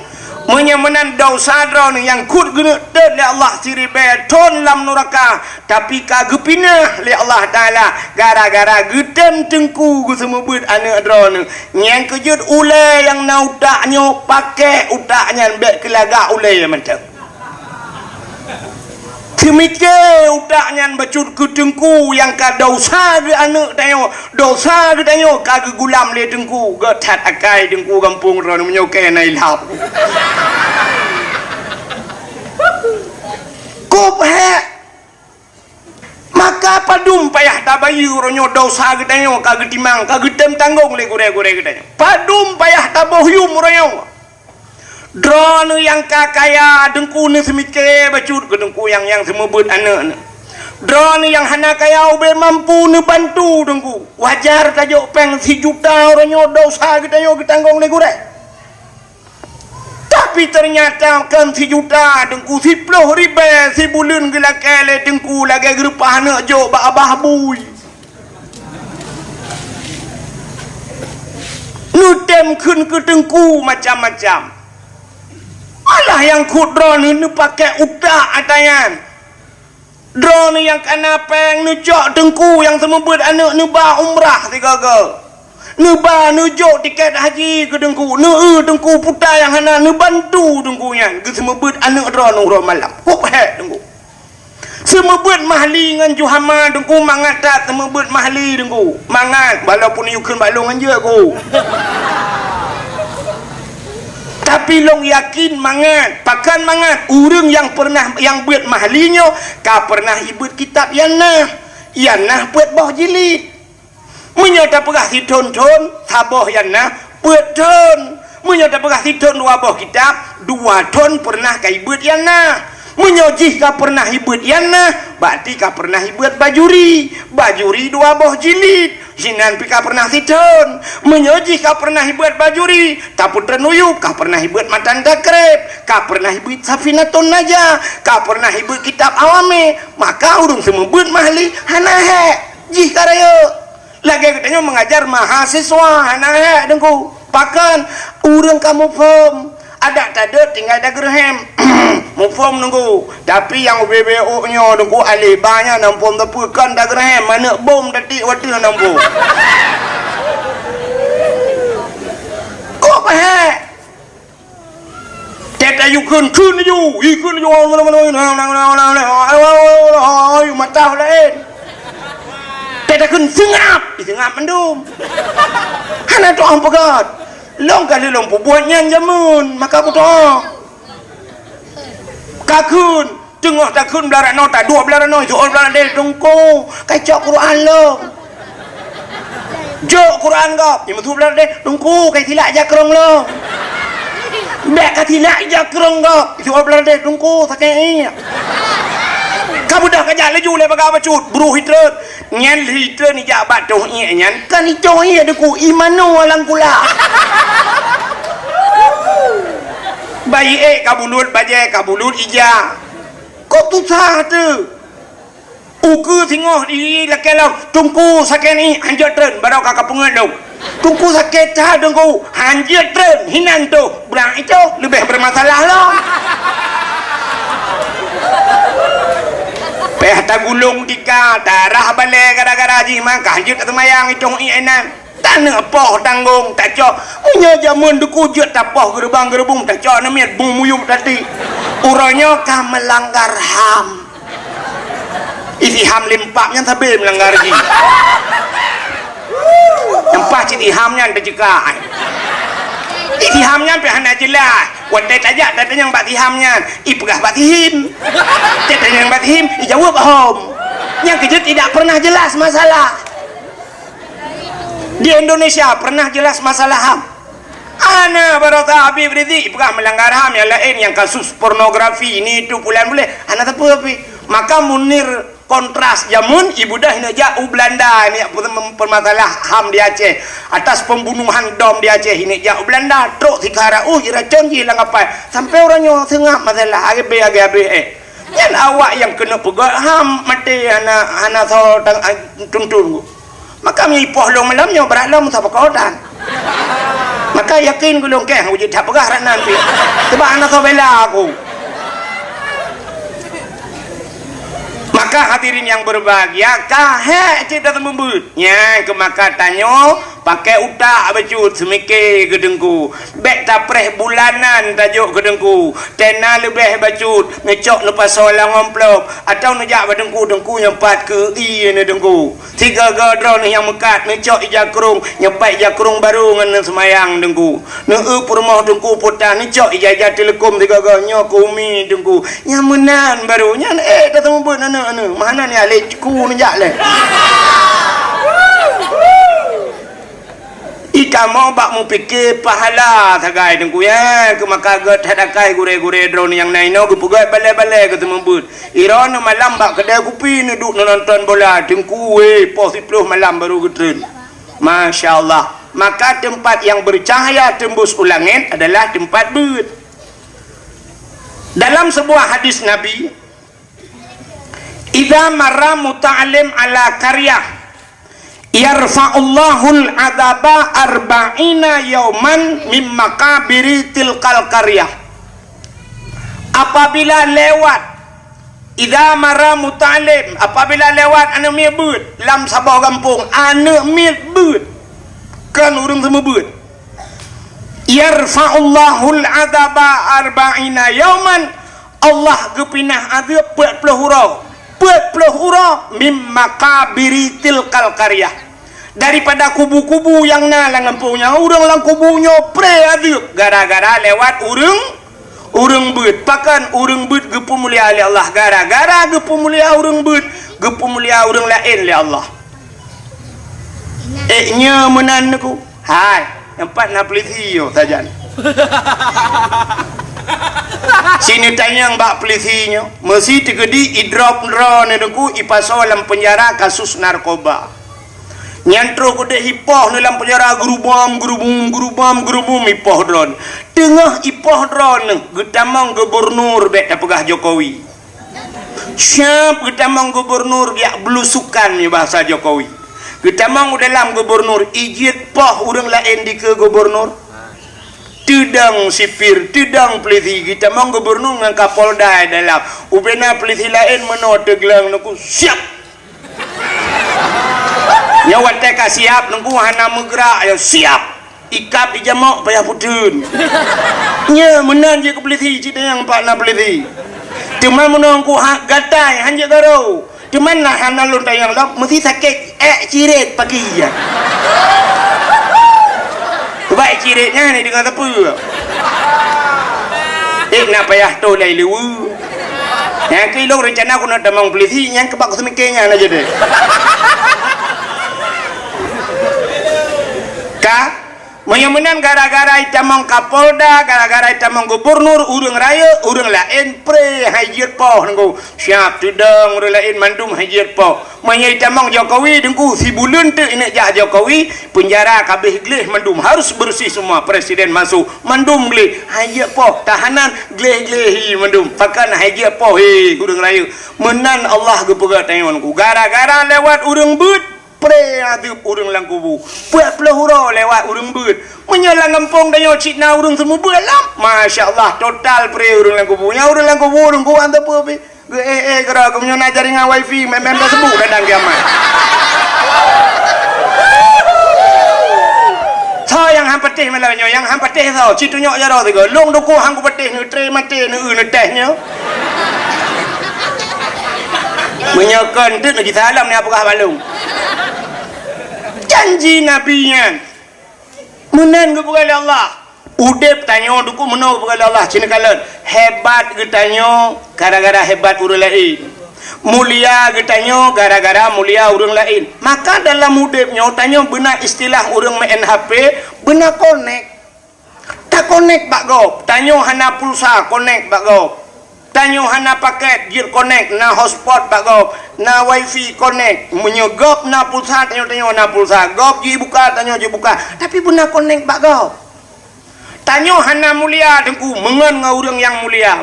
menyemenan dosa drone yang kut guna dan le Allah siri beton lam neraka tapi kagepina le Allah taala gara-gara gedem tengku gu semua buat anu drone yang kejut ule yang na utaknya pakai utaknya bet kelaga ule macam Semike utaknya bacut ke tengku yang ka dosa ke anak tayo dosa ke tayo ka gulam le tengku ke tat akai tengku kampung ron menyokai nai lap kop he maka padum payah tabayu ronyo dosa ke tayo ka getimang ka getem tanggung le gure-gure ke tayo padum payah tabohyum ronyo drone yang kakaya dengku ni semike bacut ke dengku yang semua buat anak drone yang hana kaya ube mampu ni bantu dengku wajar tajuk peng si juta orangnya dosa kita yo kita tanggung le gure tapi ternyata kan si juta dengku 10 ribu si bulan gila kele dengku lagi gerupah anak jo ba abah bui tem kun ke dengku macam-macam. Malah yang kudro ni pakai utak atayan. Dro ni yang kena peng ni jok dengku yang semebut anak ni ba umrah tiga ke. Ni ba ni jok tiket haji ke dengku. Ni dengku putar yang hana ni bantu dengkunya. Ke semebut anak dro nungro malam. Kok hek dengku. Semebut mahli ngan juhama dengku mangat tak semebut mahli dengku. Mangat walaupun yukun balong anje aku. Tapi long yakin mangat, pakan mangat urang yang pernah yang buat mahlinya ka pernah ibut kitab yanah buat boh jilid. Menyata pegah sidon-don saboh yanah buat don. Menyata pegah sidon dua boh kitab, dua don pernah ka ibut yanah. Menyojih ka pernah ibut yanah, berarti ka pernah ibut bajuri dua boh jilid. Hinan pika pernah sidon. Menyojih ka pernah ibut bajuri, taput renuyu ka pernah ibut matan takrib, ka pernah ibut safinatun najah, ka pernah ibut kitab awame. Maka urung semebut mahli hanahe jih karaya. Lagi katanya mengajar mahasiswa hanahe dengku. Pakan urang kamu form ada tada tinggal ada gerhem mufom nunggu, tapi yang BBO nya nunggu alih banyak nampun tepukan dah gerhem mana bom tadi waktu nampu kok pahek teta yukun kun ju ayo matah lain teta kun sengap mendum hana tu am pegat long kali long buatnya jamun maka aku tahu kakun tengah takun belarak no tak dua belarak no soal belarak del tungku kacau Quran lo jok Quran kau yang betul belarak del tungku kai tilak aja kerong lo bek kai tilak aja kerong kau soal belarak del tungku sakit kamu dah kajak laju le baga bacut buru hitret nyan hitret ni jak bat doh nyan kan ijo ia deku imano alang kula bayi kabulut baje kabulut ija kok tu sah tu uku singoh di lakelau tungku sakit ni hanjat tren barau kakak pengendau tungku sakit cah dengku hanjat tren hinan tu berang itu lebih bermasalah lah peh tagulung tika darah balik gara-gara haji maka hanjut temayang itong iainan tak nak poh tanggung tak cok punya jamun duku jut tak poh gerbang gerbung tak cok namiat bung muyum tadi uranya kah melanggar ham isi ham limpaknya tapi melanggar haji nampak citi hamnya ada juga isi hamnya pihana jelas wadai tajak dan yang batihamnya ipegah batihim dan yang batihim dijawab hom yang kejut tidak pernah jelas masalah di Indonesia pernah jelas masalah ham ana barata Habib Ridhi ipegah melanggar ham yang lain yang kasus pornografi ini itu bulan boleh ana tapi maka munir kontras jamun ibu dah hinja Belanda ini permasalah ham di Aceh atas pembunuhan dom di Aceh ini ja Belanda truk tikara racun hilang apa sampai orangnya sengap masalah agbe yang awak yang kena pegat ham mati anak so tuntun maka mi poh long malamnya berat long tak pakotan maka yakin gulung keh wujud tak pegah rak nanti sebab anak so bela aku. Maka hadirin yang berbahagia kahek cerita membutnya ke maka tanyo pakai utak bacut semikir gedengku bek tapreh bulanan tajuk gedengku tena lebih bacut ngecok lepas solang amplop atau nejak badengku dengku nyempat ke i ni dengku tiga gadron yang mekat ngecok ijakrung nyepat ijakrung baru ngan semayang dengku neu permoh dengku putah ngecok ijajah telekom tiga ganyo kumi dengku nyamenan baru nyan dah tembut anak mana ni alejku nejak le ika mau bak mu fikir pahala tagai dengku ya ke maka get hadakai gure-gure drone yang naino gu pugai bale-bale ke temembut iron malam bak kedai kopi ni duk nonton bola dengku we pos 10 malam baru getren masyaallah maka tempat yang bercahaya tembus ulangin adalah tempat but dalam sebuah hadis Nabi idza marra muta'allim ala qaryah yarfa'ullahul adaba arba'ina yauman mim makabiri tilkal qaryah. Apabila lewat idza mara mutalim, apabila lewat anu mi beut lam sabah kampung anu mi beut kan urang semua beut, yarfa'ullahul adaba arba'ina yauman, Allah gepinah azab 40 huruf mim makabiri tilkal qaryah, daripada kubu-kubu yang nalang kampungnya urang lang kubunya pre azab gara-gara lewat urang beut. Pakan urang beut gepu mulia oleh Allah, gara-gara gepu mulia urang beut gepu mulia urang lain oleh Allah. Nya menan ku hai empat na peliti yo saja. Sini tanyang bak pelitinya mesti tegedi idrop ron ku ipaso dalam penjara kasus narkoba. Nyantro ku deh hipoh dalam penjara gerubam hipoh dron. Tengah hipoh dron getamang gubernur bek pegah Jokowi. Siap getamang gubernur dia belusukan ni bahasa Jokowi. Getamang dalam gubernur ijit poh urang lain di ke gubernur. Tidang sipir, tidang peliti kita mang gubernur dengan kapolda dalam ubena peliti lain menot teglang nuku siap nyawa teka siap nuku hana megrak ya siap ikap di jamak payah putun nya menan je ke peliti cita yang pak na peliti cuma menungku hak gatai hanya garau cuma nah hana lontai yang lap mesti sakit ciret pagi ya baik ciritnya ni dengan apa nak payah tu lai lewu yang kilo rencana aku nak damang polisi yang kebak semikirnya aja deh ka menyemenan gara-gara itamang kapolda gara-gara itamang gubernur urang raya urang lain pre hajir poh nengku siap tudang urang lain mandum hajir poh menya itamang Jokowi dengku si bulan tu inak jah Jokowi penjara kabeh gleh mandum harus bersih semua presiden masuk mandum gleh hajir poh tahanan gleh-gleh mandum pakan hajir poh urang raya menan Allah gepegat tayonku gara-gara lewat urang beut pre adib urang lang kubu 40 huruf lewat urang beut menyalang kampung dayo cina urang semua belam masya-Allah total pre urang lang kubu nya urang lang kubu urang ku anta apa be kera aku punya nak jaringan wifi memang dah sebut dadang kiamat so yang hang petih malahnya yang hang petih tau citunya jaro tiga long duku hang ku petih ni tre mati ni tehnya menyakan tu nak salam ni apakah balung janji nabinya menan kepada Allah udep tanya duku menau kepada Allah cina kalan hebat getanya gara-gara hebat urang lain mulia getanya gara-gara mulia urang lain maka dalam udepnya tanya benar istilah urang main HP benar connect tak connect bak gop tanya hana pulsa connect bak gop tanya hana paket gear connect na hotspot bak gop na wifi connect menyegop na pulsa tanya na pulsa gop ji buka tanya ji buka tapi benar connect bak gop tanya hana mulia dengku mengan ngau urang yang mulia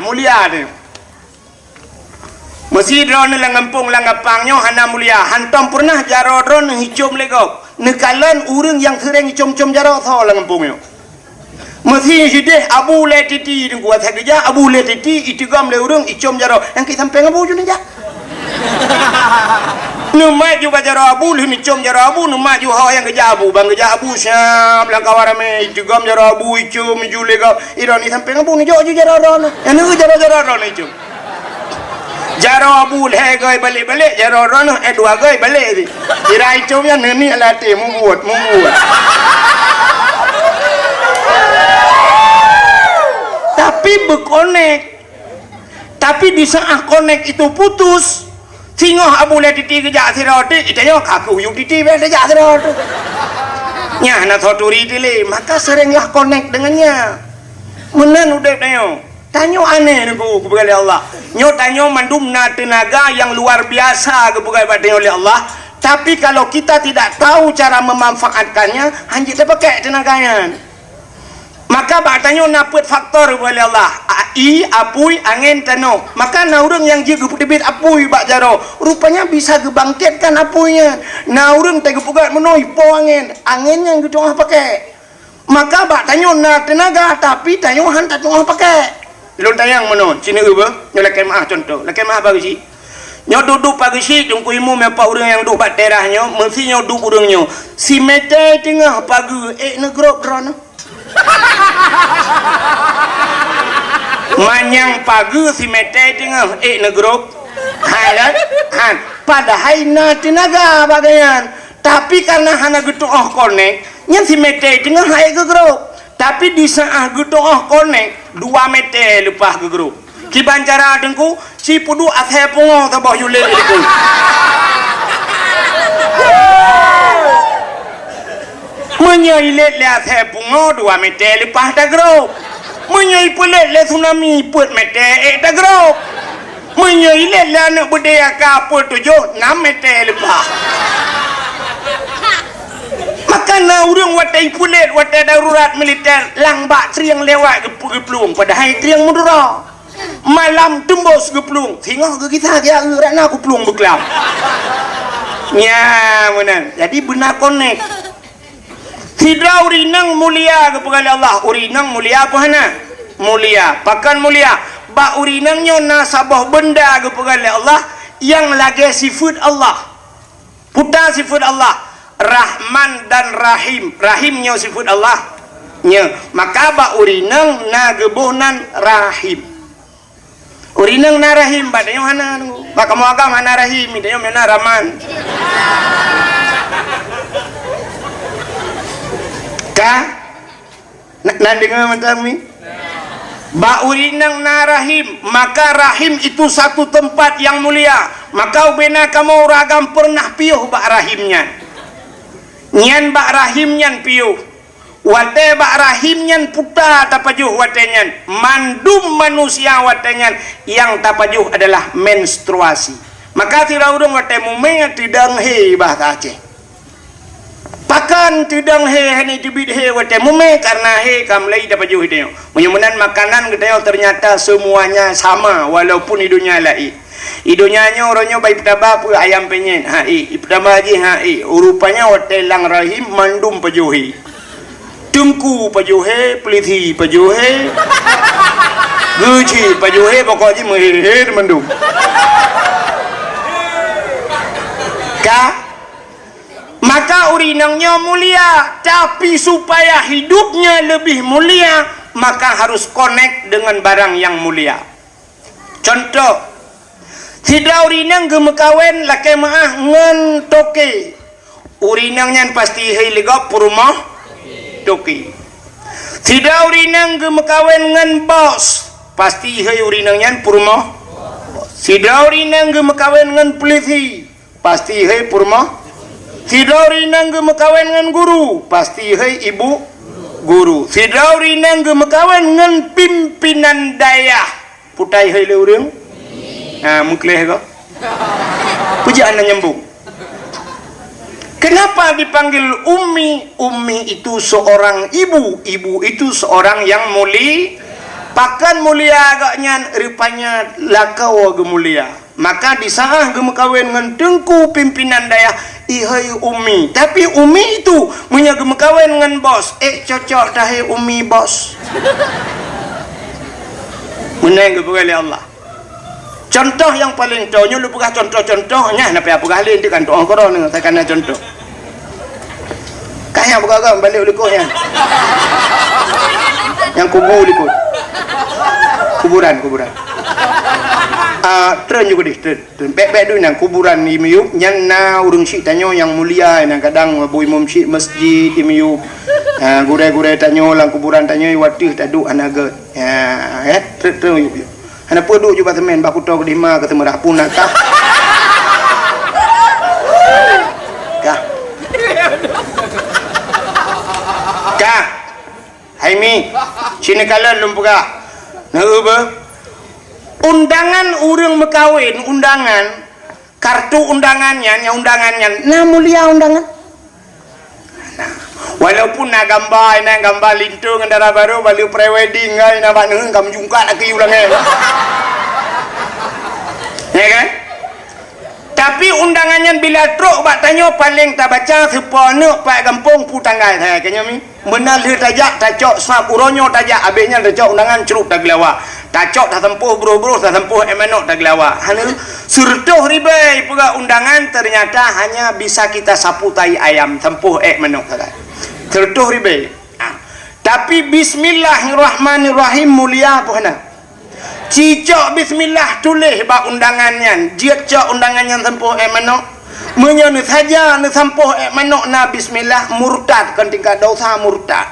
dia mesti drone lang kampung lang kapangnya hana mulia hantam pernah jaro drone hicum legok nekalan urang yang sering hicum-cum jaro tho lang kampungnya mesti sideh abu le titi dengku atha kerja abu le titi itigam le urang hicum jaro yang kita sampai ngabu jun aja numai juga jaro abu lu hicum jaro abu numai juga ha yang kerja abu bang kerja abu syam lang kawarame itigam jaro abu hicum jule ga irani sampai ngabu ni jo jaro ron anu jaro ron hicum jaro abu le gai balik jaro ron dua gai balik ni kira hicumnya ni latih mu buat tapi berkonek tapi di saat konek itu putus singoh abu le titi kerja siroti itanya kaku yuk titi kerja siroti nya na thoturi tile maka seringlah konek dengannya menan udah tanya aneh niku kepada Allah nyo tanya mandumna tenaga yang luar biasa kepada oleh Allah tapi kalau kita tidak tahu cara memanfaatkannya hanya kita pakai tenaganya Maka bak tanya napet faktor oleh Allah. I apui angin tano. Maka na urang yang je geput apui bak jaro. Rupanya bisa gebangkitkan apuinya. Na urang tege pugat menoi po angin. Angin yang gitu pakai. Maka bak tanya na tenaga tapi tanya han tak tengah pakai. Lu tayang menon. Sini uba. Nyo lakai maah contoh. Lakai maah bagi si. Nyo duduk pagi si tungku imu mepa urang yang duduk bak terahnya. Mesti nyo duduk urangnya. Si mete tengah pagi negrok drone. Manyang pagi si mete tengah negrup halan han padahal na tenaga bagian tapi karena hana gitu konek nyen si mete tengah hai ke grup tapi di saat gitu konek 2 mete lepas ke grup kibancara dengku si pudu athe pungo tabah yule itu menyailet le athe pungo 2 mete lepas ta grup menyai pelet le tsunami put mete ta grup menyai le la nak budaya ka put 7 6 mete lepas maka na urang watai pulet watai darurat militer langbak triang lewat ke pelung padahal triang mudura malam tembus ke pelung tengok ke kita ke rakna ku pelung beklam nya benar jadi benar connect Hidra urinang mulia kepada Allah. Urinang mulia apa hana? Mulia. Pakan mulia. Ba urinangnya nasabah benda kepada Allah yang lagi sifat Allah. Putar sifat Allah. Rahman dan Rahim. Rahimnya sifat Allah. Nya. Maka ba urinang na gebuhnan Rahim. Urinang na Rahim. Ba dayo hana? Ba kamu agam hana Rahim. Dayo mana Rahman. Nak dengar macam ni? Ba urinang na rahim, maka rahim itu satu tempat yang mulia. Maka ubena kamu ragam pernah piuh ba rahimnya. Nyan ba rahimnya piuh. Wate ba rahimnya puta tapajuh watenyan. Mandum manusia watenyan yang tapajuh adalah menstruasi. Maka tira urung wate mume tidang he bahasa Aceh. Pakan tidang he hani dibit he wate mume karena he kamlai dapat juh dia. Menyumenan makanan kita ternyata semuanya sama walaupun hidupnya lai. Hidupnya orangnya baik petaba pu ayam penyen. Ha petaba haji ha rupanya wate lang rahim mandum pajuhi. Tungku pajuhe, peliti pajuhe. Guci pajuhe pokoknya meher mandum. Maka urinangnya mulia, tapi supaya hidupnya lebih mulia, maka harus connect dengan barang yang mulia. Contoh, tidak urinang gemekawen laki maah ngen toke. Urinangnya pasti hiligop purumah toke. Tidak urinang gemekawen ngen bos, pasti hi urinangnya purumah. Tidak urinang gemekawen ngen peliti, pasti hi purumah. Sidauri nangge mekawen ngan guru pasti hai ibu guru. Sidauri nangge mekawen ngan pimpinan daya putai hai le urang mukleh ko pujaan nyambung. Kenapa dipanggil ummi? Ummi itu seorang ibu, ibu itu seorang yang mulia. Pakan mulia agaknya rupanya lakau gemulia. Maka disah gemekawen ngan tengku pimpinan daya ihai umi. Tapi umi itu punya gemekawen ngan bos. Cocok dah umi bos. Menang kepada Allah. Contoh yang paling contohnya lu buka contoh-contohnya napa apa kali itu kan doa korang saya kena contoh. Kaya buka kan balik ulikutnya. Yang kubur ulikut. Kuburan. Tren juga deh, tren. Bek dulu nang kuburan imiu, yang na urung syik tanyo yang mulia, nang kadang bu imam syik masjid imiu, gure tanyo lang kuburan tanyo watih taduk anaga, tren yuk. Hana peduk juga temen, baku tau kedima ketemu rapun nak kah? Kah? Haimi, sini kalian lumpuka, nak apa? Undangan urang mekawin, undangan kartu undangannya, nah mulia undangan. Nah, walaupun nak gambar lintung ndara baru balik pre-wedding ngai nak nang kam jungka lagi ulang ya kan. Tapi undangannya bila truk bak tanya paling tak baca sepana pak kampung putanggai saya kanya mi menal dia tajak tacok sap uronyo tajak habisnya tacok undangan cerup tak gelawa tacok tak tempuh bro tak tempuh emanok tak gelawa hanya surtuh ribai pula undangan ternyata hanya bisa kita sapu tai ayam tempuh manok saja surtuh ribai. Tapi bismillahirrahmanirrahim mulia puhana cicok bismillah tulis bak undangannya jiat cok undangannya tempuh manok menyanu saja ni sampuh manok na bismillah murtad kan tingkat dosa murtad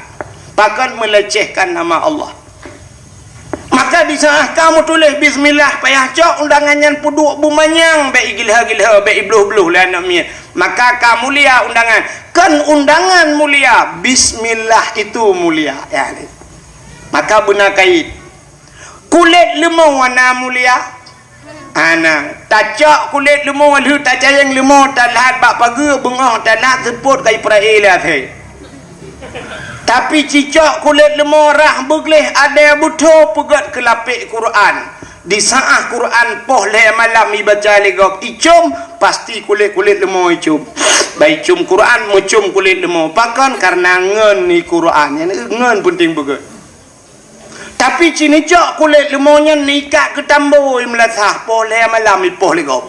bahkan melecehkan nama Allah. Maka di saat kamu tulis bismillah payah cok undangannya puduk bumanyang be gilha be ibluh lah nak maka kamu mulia undangan kan undangan mulia bismillah itu mulia ya. Maka benar kait kulit lemau warna mulia ana tacak kulit lemau lu tacak yang lemau tak lahat bak pagi bengah tak lahat seput kai perai lah thei. Tapi cicak kulit lemau rah begleh ada butuh pegat ke lapik Quran di saat Quran poh le malam ibaca legok icum pasti kulit lemau icum baik cum Quran mucum kulit lemau pakan karena ngen ni Quran yang ngen penting begat. Tapi cini cok kulit lemaunya nikah ke tambo melasah boleh malam ipoh legop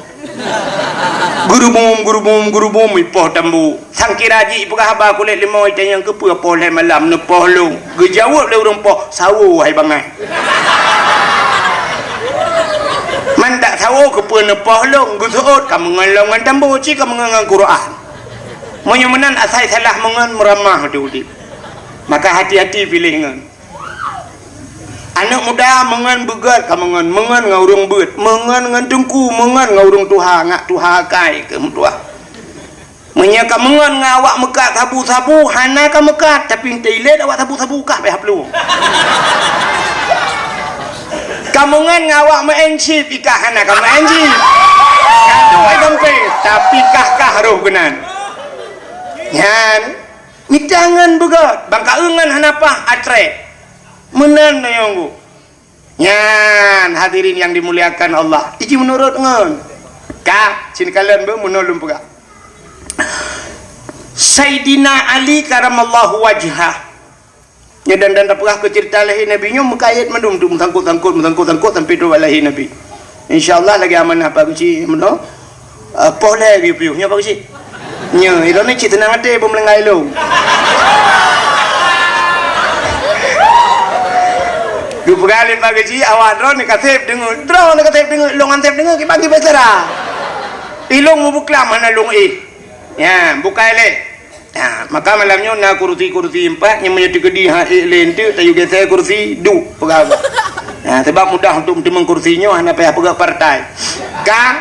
guru bum ipoh tambo sang kiraji pegah haba kulit lemau itu yang kepa boleh malam nepoh lu gejawab le urang poh sawu hai bangai man tak sawu kepa nepoh lu gusuut kamu ngalong ngan tambo ci kamu ngan Quran monya menan asai salah mengan meramah diudi. Maka hati-hati pilih ngan anak muda mengan begat ka mengan ngaurung beut mengan ngan tengku mengan ngaurung tuha ngak tuha kai ke mutua menya ka mengan ngawak mekat sabu-sabu hana ka mekat tapi teilet awak sabu-sabu kah be haplu ka mengan ngawak meencip ikah hana ka meencip kado ai gampe tapi kah roh genan yan mitangan begat bangka eungan hanapah atre menan nayonggu nyan hadirin yang dimuliakan Allah iki menurut ngon ka cin kalian be menolong pega Sayyidina Ali karamallahu wajhah nya dan pegah ke cerita lahi nabi nyo mekayat mendum tangkut sampai do lahi nabi insyaallah lagi amanah apa ci meno poh lagi piu nya apa ci nya ilone ci tenang ade bom lengai lo dua kali pagi awak drone katep dengar longan tep dengar bagi becara ilung mubukla mana long ya buka le ya maka malamnya na kursi 4 yang menjadi gedi ha lente tayu gese kursi du pegawai ya sebab mudah untuk menang kursinya hanya payah pegawai partai kan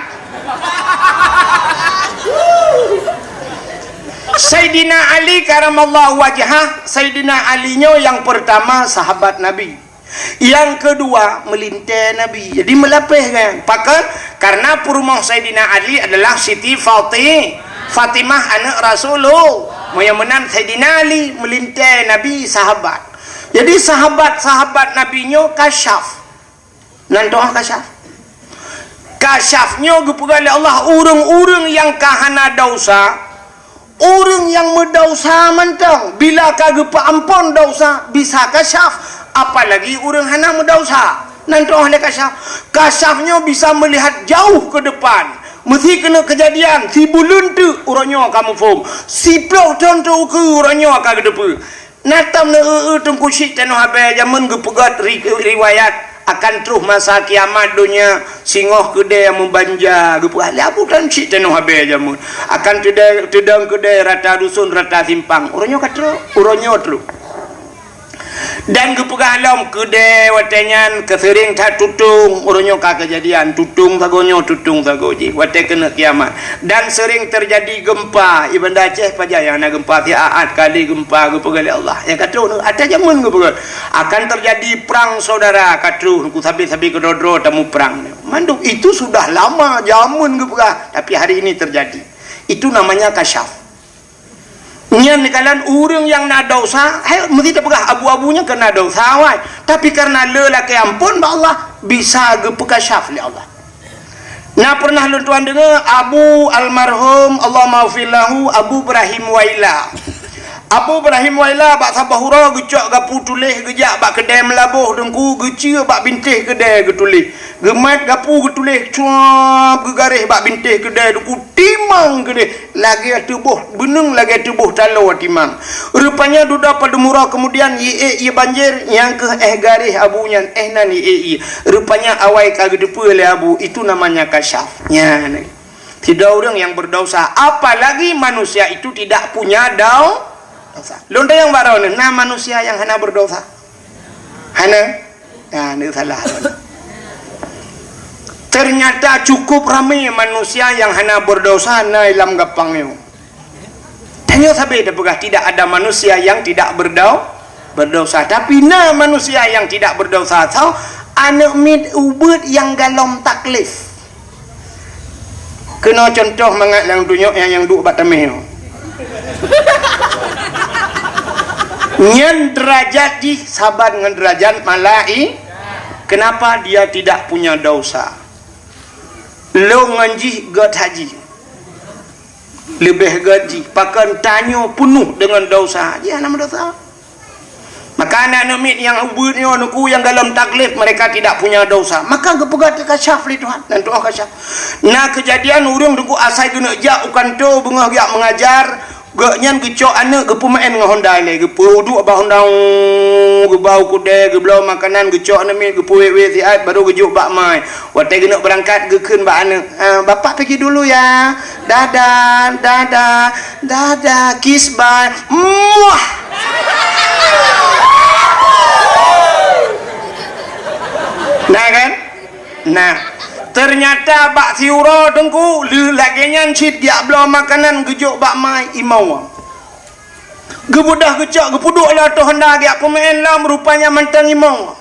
Sayyidina Ali karamallahu wajhah Sayyidina Ali-nya yang pertama sahabat Nabi yang kedua melintai Nabi jadi melapihkan pakai karena perumah Sayyidina Ali adalah Siti Fatimah anak Rasulullah yang menan Sayyidina Ali melintai Nabi sahabat jadi sahabat Nabi-nya kasyaf nantoh kasyafnya gupegali Allah urang-urang yang kahana dosa orang yang mendausa mentang bila kagak ampun dosa bisa kasyaf apalagi orang hana mendausa nanti oleh kasyafnya bisa melihat jauh ke depan mesti kena kejadian si bulun tu orangnya kamu faham si plok contoh ke orangnya kagak depan natam na tungku syik tanah habis zaman gepegat riwayat akan terus masa kiamat dunia singoh kedai yang membanja gepegat labu kan syik tanah habis zaman akan tedang kedai rata dusun rata simpang orangnya katro orangnya terus dan kepegah alam kedai watanyan kesering tak tutung orangnya kejadian tutung sagoji watai kena kiamat dan sering terjadi gempa ibanda Aceh pajaya na gempa tiaat kali gempa kepegah Allah yang kata ada zaman kepegah akan terjadi perang saudara kata ku sabi-sabi kedodro tamu perang manduk itu sudah lama zaman kepegah tapi hari ini terjadi itu namanya kasyaf nya Nyen kalan urang yang nak dosa, mesti tak pegah abu-abunya kena dosa wai. Tapi karena lelaki ampun ba Allah bisa gepekasyaf li Allah. Nah pernah lu tuan dengar Abu almarhum Allah maafillahu Abu Ibrahim Waila. Abu Ibrahim Waila bak sabahura gecak gapu tulis gejak bak kedai melabuh dengku gecia bak bintih kedai getulis. Gemat gapu getulis cuap gegaris bak bintih kedai dengku timang kedai lagi tubuh benung lagi tubuh talau timang. Rupanya duda pada murah kemudian ye banjir yang ke garis abunya nani rupanya awai kagak depu oleh abu itu namanya kasyaf. Ya nih. Tidak orang yang berdosa apalagi manusia itu tidak punya dosa. Lonta yang baru nah manusia yang hana berdosa hana ya ini salah. Ternyata cukup ramai manusia yang hana berdosa na ilam gapangnya. Tanya sabi dapegah tidak ada manusia yang tidak berdosa tapi na manusia yang tidak berdosa tau anak mid ubud yang galom taklif. Kena contoh mangat yang tunjuk yang duk batameh. Nyen derajat di sabar dengan derajat malai. Kenapa dia tidak punya dosa? Lo ngaji gat haji lebih gaji pakan tanyo penuh dengan dosa dia nama dosa. Maka anak mit yang ubudnya nuku yang dalam taklif mereka tidak punya dosa maka gepegat kasyaf li Tuhan dan doa kasyaf. Nah kejadian urang duku asai guna jak ukan to bengah jak mengajar gaknyan gecok anak gepu main dengan Honda ni gepu duk abah Honda gebau kude geblau makanan gecok anak mi gepu we siat baru gejuk bak mai watai kena berangkat gekeun bak anak bapak pergi dulu ya dadah kiss bye muah. Nah kan nah ternyata bak siura dengku lagi nyancit dia belah makanan gejuk bak mai imau gebudah gecak gepuduk lah tu hendak dia pemain lah rupanya mantang imau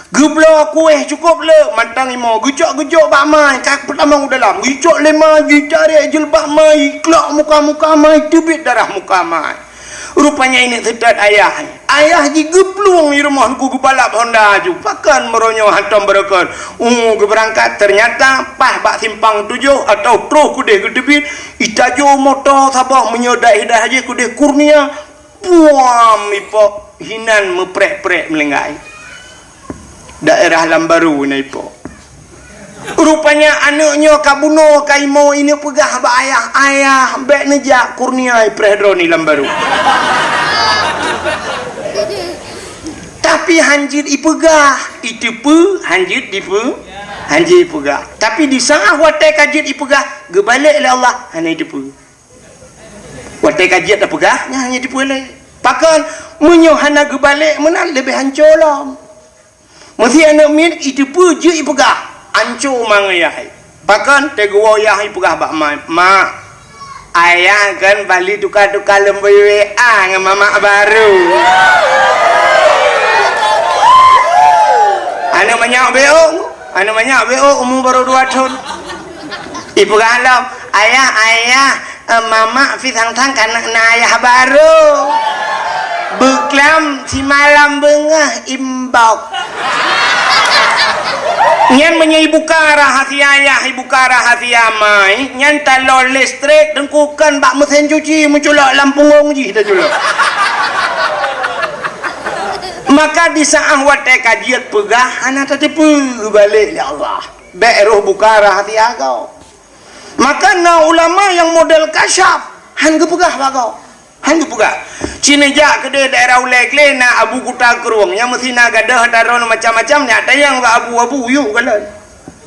geblah kuih cukup le mantang imau gecak bak mai kak pertama dalam gecak lema gitarik jilbab mai kelak muka mai tebit darah muka mai. Rupanya ini sedat ayah geplung di rumah ku balap Honda ju pakan meronyo hantam bereket berangkat ternyata pas bak simpang 7 atau terus kudeh gedebit itajo motor sabah menyodai dah haji kudeh kurnia puam ipo hinan meprek-prek melenggai daerah Lambaru na ipo. Rupanya anaknya kabuno kaimo ini pegah ba ayah bek nejak kurnia prehdroni Lambaru. Tapi hanjit ipegah itu pu hanjit dipu hanjit pegah. Tapi di sangah watai kajit ipegah gebalik oleh Allah hanya itu pu. Watai kajit dah pegah hanya itu boleh. Pakan menyo hana gebalik mana lebih hancur lah. Mesti anak min itu pu je ipegah. Ancur mangayah pakan teguwa yah ipegah bak mak ayah kan balik tukar-tukar lembai WA dengan mamak baru anak banyak beok umur baru 2 tahun ipegah alam ayah mamak fitang-tang kanak na ayah baru beklam si malam bengah imbau nyan menyai buka rahasia ayah buka rahasia mai nyan talon listrik dengkukan bak mesin cuci menculak lampung ji kita culak maka di saat watai kajian pegah anak tadi balik ya Allah beruh buka rahasia kau maka na ulama yang model kasyaf han pegah kau han pegah Cinejak kedai daerah ulek-lek na abu kuta keruang yang mesti na gadah daron macam-macam ni ada yang abu-abu yuk kalan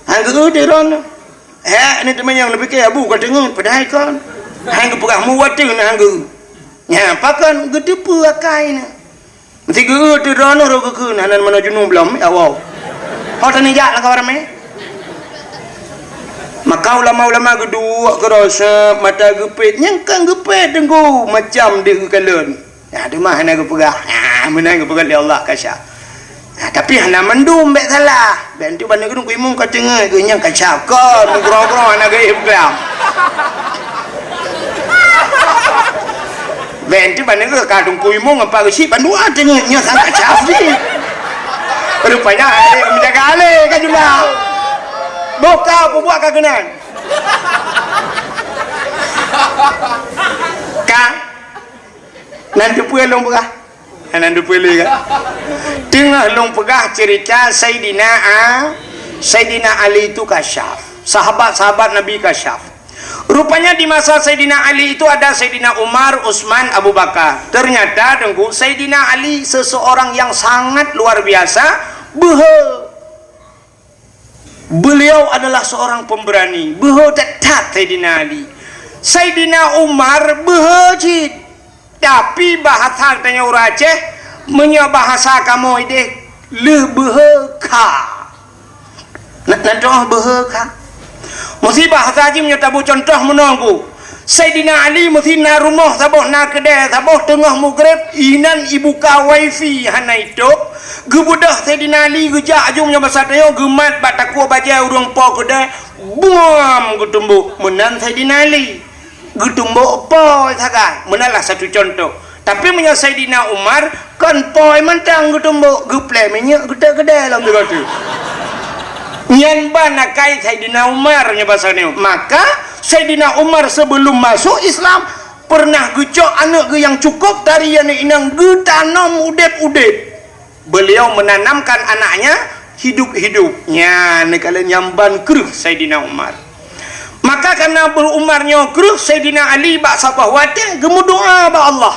hang ke daron ni teman yang lebih ke abu ka dengar padahal kan hang pegah muat na hang nya pakan gede pu akai na mesti ge daron ro ke hanan menuju belum awau hot ni jak lah kawan maka ulama-ulama kedua kerasa mata gepit nyangkang gepit dengku macam dia kalen ya tu mah hana gepegah mana gepegah oleh Allah kasya tapi hana mendum bek salah ben tu bandar gunung imum ka tengah ke nyang kasya kon gro-gro hana ge iblam Venti banding ke kadung kuimu ngapa sih bandu ada nya sangat cafi. Rupanya menjaga ale kan jula. Boka buat kagenan. Ka nanti puai long pegah. Nanti puai kan. Tengah long pegah cerita Sayyidina Ali itu kasyaf. Sahabat-sahabat Nabi kasyaf. Rupanya di masa Sayyidina Ali itu ada Sayyidina Umar, Utsman, Abu Bakar. Ternyata dengku Sayyidina Ali seseorang yang sangat luar biasa. Beliau adalah seorang pemberani. Tetap Sayyidina Ali. Sayyidina Umar behejit. Tapi bahasa tanya orang Aceh menya bahasa kamu ide lebehka. Nak beheka. Mesti bahasa haji menyatabu contoh menunggu Sayyidina Ali mesti na rumah saboh na kedai saboh tengah maghrib inan ibuka wifi hana itu gebudah Sayyidina Ali gejak ajungnya bahasa tayo gemat bataku baja urang po kedai buam getumbuk menan Sayyidina Ali getumbuk po sagai menalah satu contoh. Tapi menyang Sayyidina Umar kan poi mentang getumbuk geplay minyak kedai dalam juga tu nyan bana kai Sayyidina Umar nya bahasanya. Maka Sayyidina Umar sebelum masuk Islam pernah gecok anak ge yang cukup dari yang inang getanam udep-udep. Beliau menanamkan anaknya hidup-hidupnya nekala nyamban keruh Sayyidina Umar. Maka karena berumarnya keruh Sayyidina Ali bak sabah wate gemu doa ba Allah.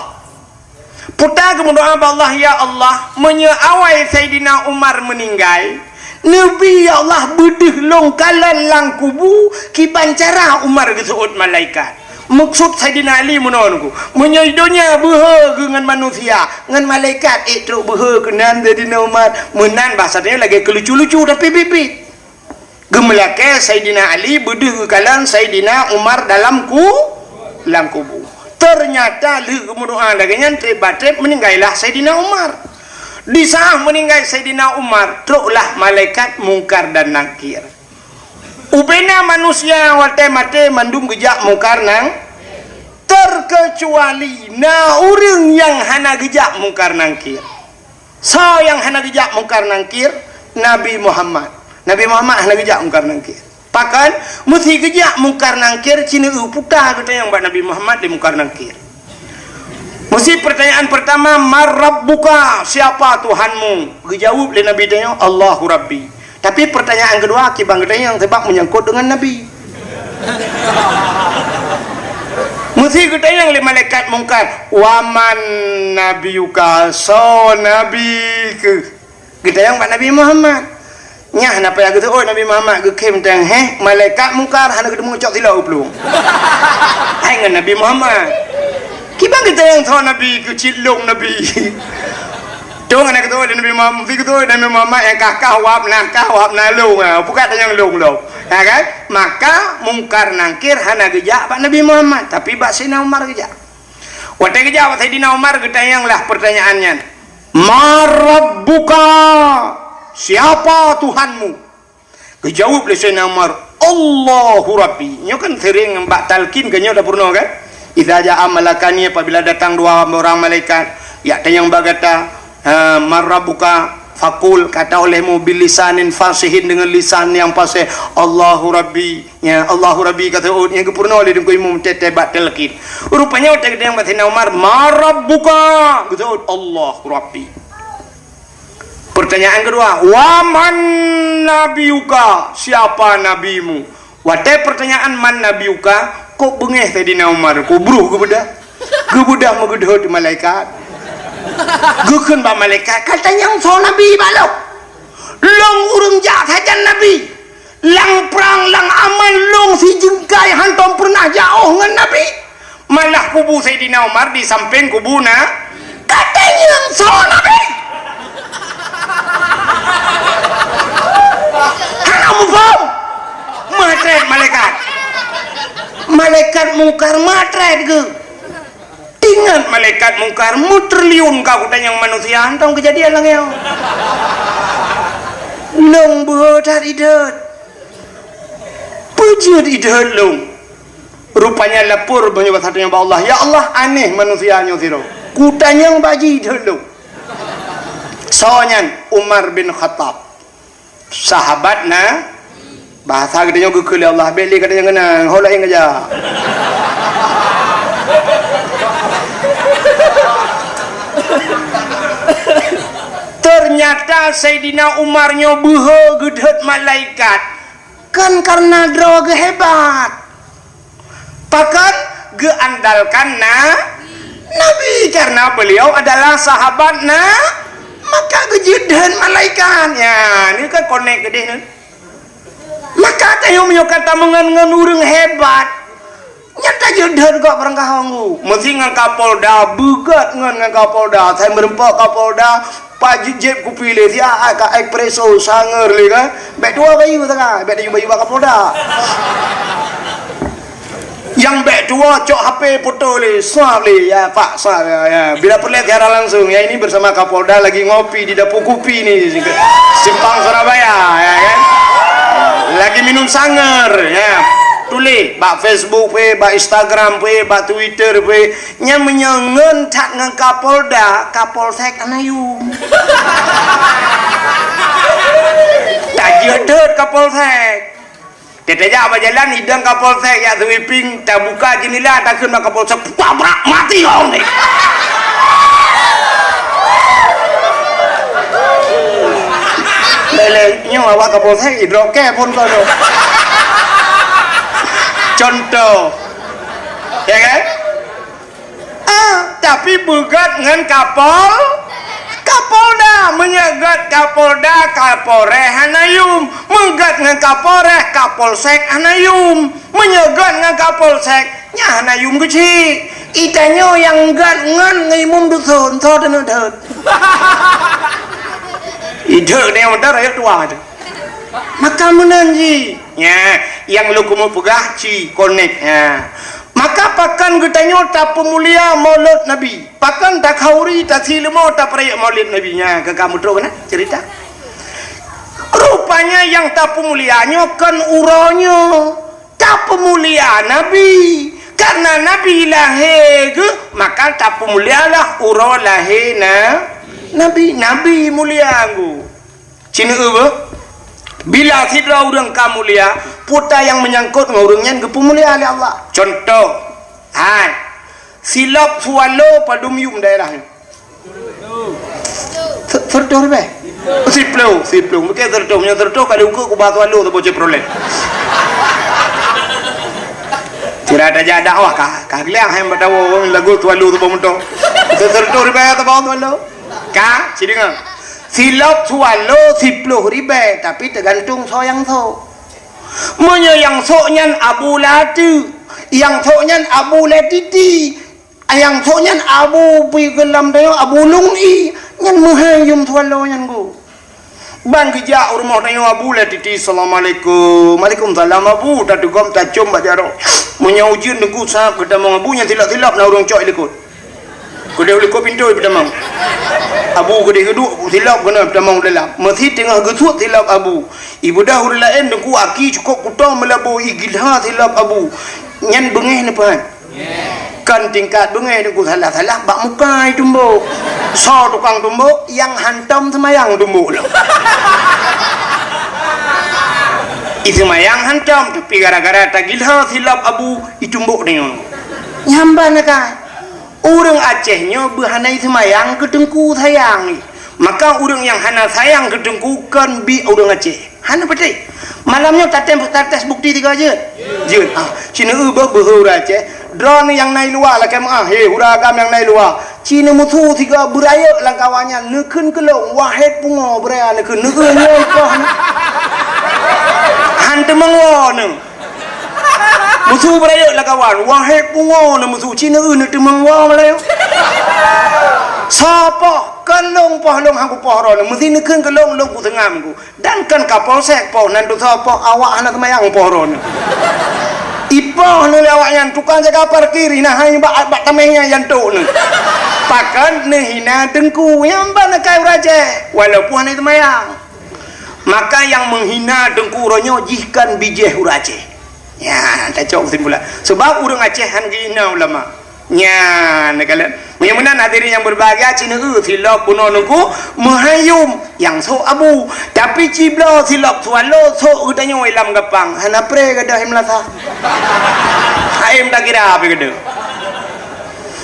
Putar gemu doa ba Allah, ya Allah menyeawai Sayyidina Umar meninggal. Nabi ya Allah bedeh longkalan lang kubu kibancara Umar gesuut malaikat. Maksud Sayyidina Ali menonku menyaidonya behe dengan manusia dengan malaikat itu behe kenan Sayyidina Umar menan bahasanya lagi kelucu-lucu tapi bibit gemelake Sayyidina Ali bedeh kalan Sayyidina Umar dalam lang kubu. Ternyata li gemudoa lagi nyantri batrep meninggallah Sayyidina Umar. Di saat meninggal Sayyidina Umar teruklah malaikat mungkar dan nakir. Ubena manusia wate mate mandum gejak mungkar nang terkecuali na urang yang hana gejak mungkar nangkir. So yang hana gejak mungkar nangkir Nabi Muhammad hana gejak mungkar nangkir. Pakan mesti gejak mungkar nangkir cina puta kata yang buat Nabi Muhammad di mungkar nangkir. Mesti pertanyaan pertama, marrabbuka, siapa Tuhanmu? Dijawab oleh Nabi tanya, Allahu Rabbi. Tapi pertanyaan kedua, kibang yang sebab menyangkut dengan Nabi. Mesti kita yang oleh malaikat mungkar, waman nabiyuka, so nabi ke. Kita yang Pak Nabi Muhammad. Nyah napa yang kata, oh Nabi Muhammad ke kem tang malaikat mungkar hana ketemu cok silau belum. Hai dengan Nabi Muhammad. Kibang kita yang tahu Nabi kecil long Nabi. Tuh anak kita oleh Nabi Muhammad, kita Nabi Muhammad yang kakak wap na long bukan yang long, ya kan? Maka mungkar nangkir hana gejak Pak Nabi Muhammad, tapi Pak Sayyidina Umar gejak. Waktu gejak Pak Sayyidina Umar ketayang lah pertanyaannya. Marabbuka, siapa Tuhanmu? Kejawab oleh Sayyidina Umar, Allahu Rabbi. Nyo kan sering mbak talkin kan nyo dah pernah kan? Idza ja'a malakani apabila datang dua orang malaikat ya yang bagata marabbuka fakul kata olehmu bil lisanin fasihin dengan lisan yang fasih Allahu Rabbi ya Allahu Rabbi kata yang kepurna oleh dengku imam tetebat telkin rupanya utak yang batin Umar marabbuka kata Allahu Rabbi. Pertanyaan kedua, waman nabiyuka, siapa nabimu? Watai pertanyaan man nabiyuka kok bengeh Sayyidina Umar kubruh gebudah megedhot malaikat gekeun ba malaikat katanya yang so nabi balok long urang jak hajan nabi lang perang lang aman long si jengkai hantom pernah jauh dengan nabi malah kubu Sayyidina Umar di samping kubuna katanya yang so nabi kamu faham matret malaikat mungkar matret ke ingat malaikat mungkar mutriliun kau dan yang manusia antong kejadian lang yang long behotat idet pujud idet long Rupanya lepur menyebut hatinya Allah. Ya Allah, aneh manusianya siro. Kutanya baji dulu. Soalnya Umar bin Khattab, sahabat na bahasa katanya gekul Allah beli katanya kena hola yang aja. Ternyata Sayyidina Umar nyobuh gedhet malaikat kan karena droga hebat. Bahkan geandalkan Nabi karena beliau adalah sahabat maka gejedhan malaikat. Ya, ini kan konek gede nih. Maka tayo minyo kata mengan urang hebat. Nyata jedhan kok perangkahongu. Mesti ngan Kapolda bugat ngan Kapolda. Saya merempak Kapolda pajit jeb ku pilih dia ka espresso sanger le kan. Bek dua bayu tengah, bek bayu Kapolda. Yang bek dua cok HP foto le, swab le ya Pak swab ya. Bila perlu tiara langsung ya, ini bersama Kapolda lagi ngopi di dapur kopi ni Simpang Surabaya ya kan. Lagi minum sanger ya. Tulis bak Facebook pe, bak Instagram pe, bak Twitter pe nya menyengen tak ngan Kapolda, Kapolsek Anayum. Tak jedet Kapolsek. Tetenya apa jalan hidang Kapolsek ya sweeping tak buka jendela tak kena Kapolsek tabrak mati orang ni. Lelenya awak Kapolsek hidroke pun kau tu. Contoh ya kan, tapi bugat dengan Kapolda menyegat Kapolda Kapolres Hanayum, menggat dengan Kapolres Kapolsek Hanayum, menyegat dengan Kapolsek nya Hanayum kecil itanya yang gat ngan ngimum dusun so dan udah ide ni udah raya tua tu. Maka menanji ya yang lu kumu pegah ci connect ya. Maka pakan getanyo tak pemulia maulid Nabi, pakan tak khauri tak silmo tak peraya maulid Nabi nya ke kamu tahu kan cerita. Rupanya yang tak pemulianya kan uronya tak pemulia Nabi, karena Nabi lahir maka tak pemulialah uro lahir Nabi mulia anggu cina apa. Bila sidra urang kamulia puta yang menyangkut ngurungnya kepemulia oleh Allah. Contoh silap sualo padum yum daerahnya tertuh be siplo mungkin tertuh kalau ukur ku batu alu tu bocor problem tidak ada jadah wah kah liang hem batawo lagu tu alu tu bomoto tertuh be tu batu alu kah sidingan silap sualo 10 ribu tapi tergantung so yang so. Monya yang so nyan Abu Latu, yang so nyan Abu Latiti, yang so nyan Abu Pigelam dayo Abu Lungi, nyan muhayum sualo nyan go. Bang kerja rumah dayo Abu Latiti, assalamualaikum, waalaikumsalam Abu, tatugam tacum bajaro. Monya ujian nunggu sah ketemu Abu nyan tilap-tilap na urang cok ikut. Kuda ulik pintu pertama. Abu kuda kedua tilap kena pertama dalam. Masih tengah gesut tilap Abu. Ibu dah huruf lain dengku aki cukup kutang melabu igilha tilap Abu. Nyan bengeh ni pan. Kan tingkat bengeh dengku salah bak muka tumbuk. So tukang tumbuk yang hantam semayang tumbuk lah. Itu mayang hantam tapi gara-gara tagilha tilap Abu itumbuk dengan. Nyamba nak kan. Orang Acehnya berhanai semayang ke tengku sayang. Maka orang yang hana sayang ke tengku kan bi orang Aceh. Hana betul. Malamnya tates bukti 3 je. Je. Cina ubah berhura Aceh. Drone yang naik luar lah kemah. Huragam yang naik luar. Cina musuh 3 beraya lah kawannya. Nekun kelong wahid pungo beraya nekun. Nekun nyopah. Hantu mengon. Musuh beraya lah kawan. Wahid pungo na musuh Cina nak temang wah malayo. Sapa kelong pahlong hangku pohron mesti nekun kelong long ku tengam ku. Dan kan Kapolsek poh nan tu sapa awak anak semayang pohron. Ipoh ni awak yang tukang jaga parkir nah hang bak tamengnya yang tu ni. Pakan hina dengku yang ban kai raja walaupun ni semayang. Maka yang menghina dengku ronyo jihkan bijeh urace. Ya, tak cok kesimpulan. Sebab urang Aceh han gina ulama. Nya negala. Mana hadirin yang berbahagia Cina silap bunuh nuku mahayum yang sok abu. Tapi cibla silap swalo sok udanya ilam gapang. Hana pre kada himlasa. Haim tak kira apa kada.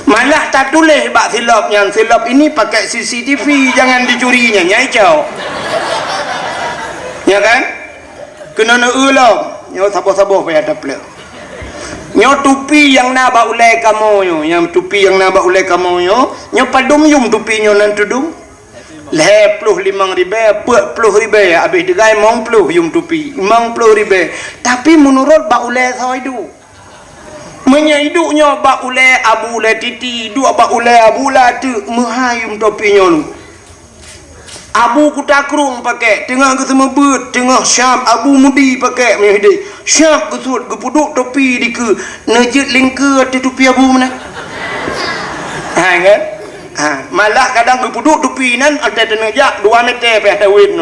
Malah tak tulis bak silap yang silap ini pakai CCTV jangan dicurinya nyai cau. Ya kan? Kena nak ulam. Nyo sabo-sabo payah ada plek. Nyo tupi yang nak ba ulai kamu yo, yang tupi yang nak ba ulai kamu yo, nyo padum yum tupi nyo nan tudung. Leh 55,000, 40,000 habis degai mong 10 yum tupi, 50,000. Tapi menurut ba ulai saidu. Menyaidu nyo ba ulai abu le titi, dua ba ulai abu la tu mahayum topi nyo lu. Abu kutakrung pakai tengah ke semua bird tengah syam abu mudi pakai menjadi syam kesut kepuduk topi di ke nejit lingkar di topi abu mana kan malah kadang kepuduk topi nan ada tenejak 2 meter pe ada win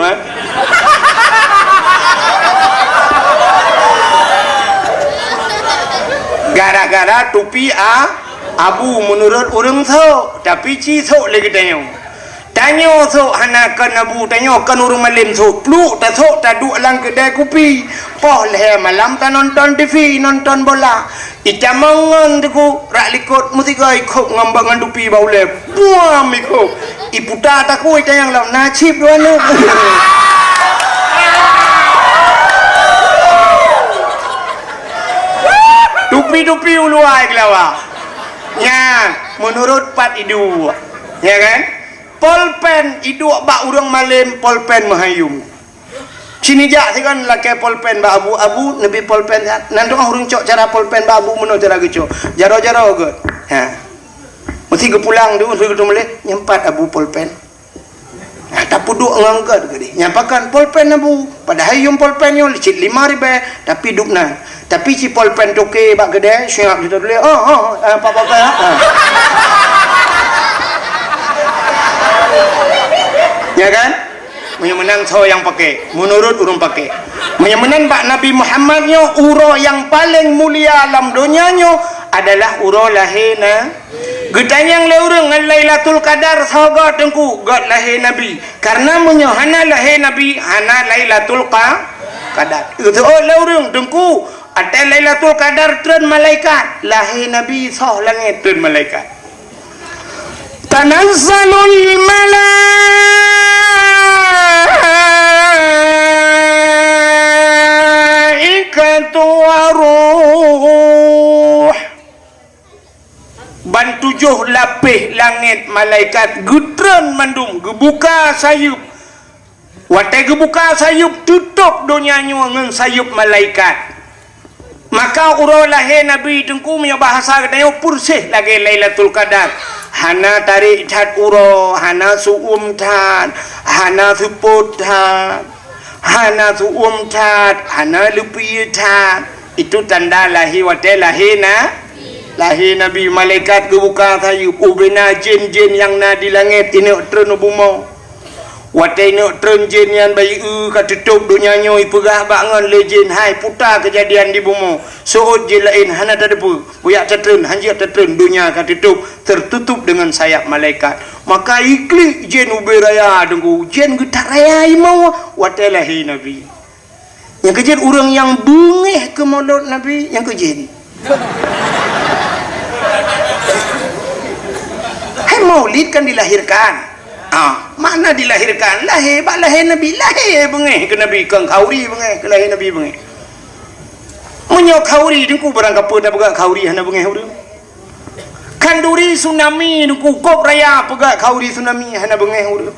gara-gara topi abu menurut orang so tapi ci so lagi tanya sok hana kan abu tanya kan urung malim sok pluk tak sok tak duk lang kedai kopi poh leh malam tak nonton TV nonton bola ita mangan deku rak likut musika ikut ngambangan dupi bau le buam ikut iputa tak ku ita yang lau nasib duana dupi-dupi uluai kelawa ya menurut Pat Idu ya kan polpen iduk bak urang malim polpen mahayum sini jak kan laki polpen bak abu nabi polpen nanti urang cok cara polpen bak abu mana cara gitu jaro-jaro ke mesti ke pulang tu mesti ke malih nyempat abu polpen tak puduk ngangkat ke dia nyampakan polpen abu pada hayum polpen yo licit 5,000 tapi dukna tapi si polpen toke bak gede siap kita boleh apa-apa ya kan menang so yang pakai menurut urang pakai menang bak Nabi Muhammad nyo uro yang paling mulia alam dunia nyo adalah uro lahina gedanyang le urang Lailatul Qadar sahaga tengku god lahir Nabi karena menyo hana lahir Nabi hana Lailatul Qadar itu le urang tengku ada Lailatul Qadar turun malaikat lahir Nabi sah langit turun malaikat tanazzalul malaikatu waruh ban 7 lapis langit malaikat gudron mandum gebuka sayup watai gebuka sayup tutup dunia ngan sayup malaikat maka urang lahir Nabi tengku punya bahasa katanya pursih lagi Lailatul Qadar hana tarik tat uro hana suum tat hana suput tat hana suum tat hana lupi tat itu tanda lahir watai lahir Nabi malaikat kebuka sayup ubena jin-jin yang na di langit ini terun bumau watai nak terenjin yang bayi katutup dunia nyo ipegah bangun lejin hai putar kejadian di bumi soot je lain hana tak ada pu buyak tertren hanjir tertren dunia katutup tertutup dengan sayap malaikat maka iklik jin uberaya dengku jin getak raya imau watai lahir Nabi yang kejin orang yang bungih ke mulut Nabi yang kejin hai maulid kan dilahirkan mana dilahirkan lahir Nabi lahir bengih ke Nabi kang khauri bengih ke lahir Nabi bengih menyok khauri dengku barang kapur dah pegak khauri hana bengih urang kanduri tsunami dengku kop raya pegak khauri tsunami hana bengih urang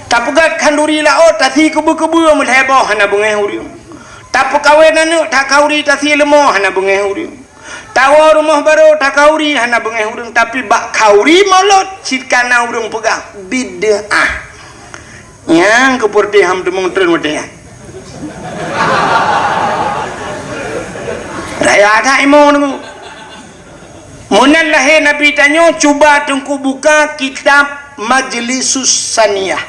tak pegak kanduri laut tasi kebu-kebu melheboh hana bengih urang tak pekawin anak tak khauri tasi lemah hana bengih urang tawa rumah baru tak kauri hana bengih urang tapi bak kauri molot cikana urang pegang bid'ah yang keporti ham temung tren wadaya raya ada imau nunggu munan lahir Nabi tanyo cuba tengku buka kitab Majlisus Saniyah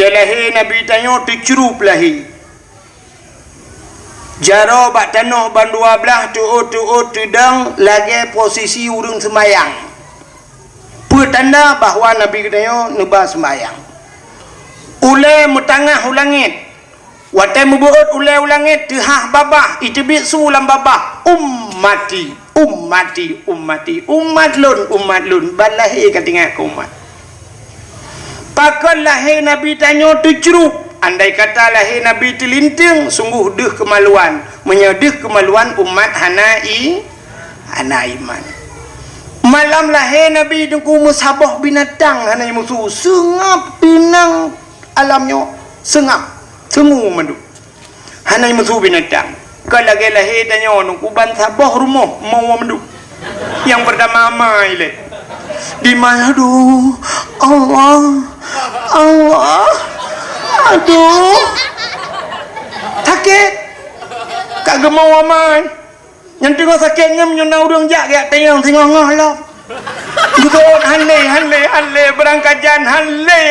lahir Nabi tanyo dicerup lahir Jaro bak tanah ban 12 tuut tudang lagi posisi urung semayang. Pertanda bahawa Nabi katanya nuba semayang. Ulai metangah ulangit. Watai mubuut ulai ulangit tehah babah itu bisu lam babah ummati umat lun balahi katinga ke umat. Pakal lahir Nabi tanya tujuh. Andai kata lahir Nabi terlinting, sungguh deh kemaluan. Menyedih kemaluan umat hana iman. Malam lahir Nabi dengku musabah binatang hana musuh. Sengap binang alamnya. Sengap. Semua mandu. Hana musuh binatang. Kalau lagi lahir tanya dengku ban sabah rumah. Mau mandu. Yang pertama amai le. Di mana aduh. Allah. Aduh, sakit. Kak gemau amai. Yang tengok sakit ngam nyona urang jak gak tayang tengah lah. Juga hanle berangkajan hanle.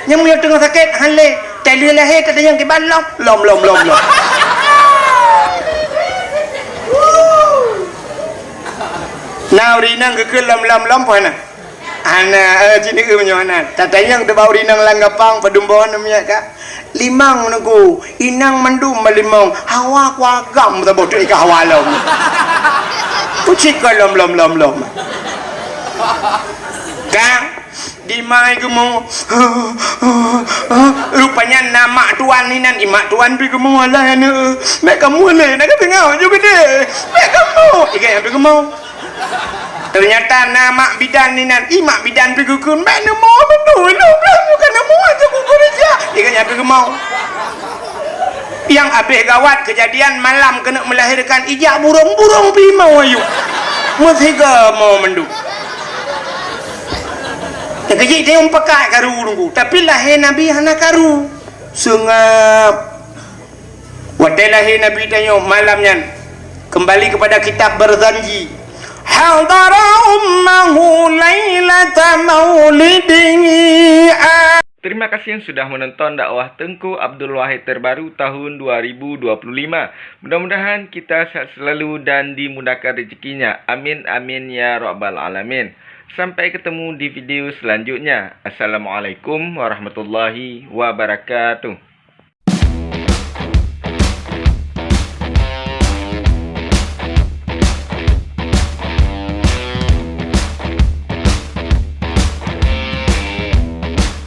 Yang punya tengok sakit hanle. Tali lahir kata yang ke balong. Lom. Now rinang ke lom mana? Ana cini ke menyoana. Tatanya kita bawa rinang langgapang padumbawan namanya kak. Limang nunggu inang mandum malimang hawa kuagam tak bodoh ikan hawa lom. Pucik lom. Kak di mai gemung. Rupanya nama tuan ni nan imak tuan pi gemung lah ni. Mek kamu le nak tengok juga deh. Mek kamu ikan yang pi gemung. Ternyata nama bidan ni nan imak bidan pergi kukun mana mau betul bukan nama aja kukun aja ikan yang pergi mau yang habis gawat kejadian malam kena melahirkan ijak burung pergi mau ayu mesti ke mau mendu kejik dia pakai karu nunggu tapi lahir Nabi hana karu sengap wadai lahir Nabi tanya malamnya kembali kepada kitab berzanji Hadara ummahu lailata maulidihi. Terima kasih yang sudah menonton dakwah Tengku Abdul Wahid terbaru tahun 2025. Mudah-mudahan kita sehat selalu dan dimudahkan rezekinya. Amin ya rabbal alamin. Sampai ketemu di video selanjutnya. Assalamualaikum warahmatullahi wabarakatuh.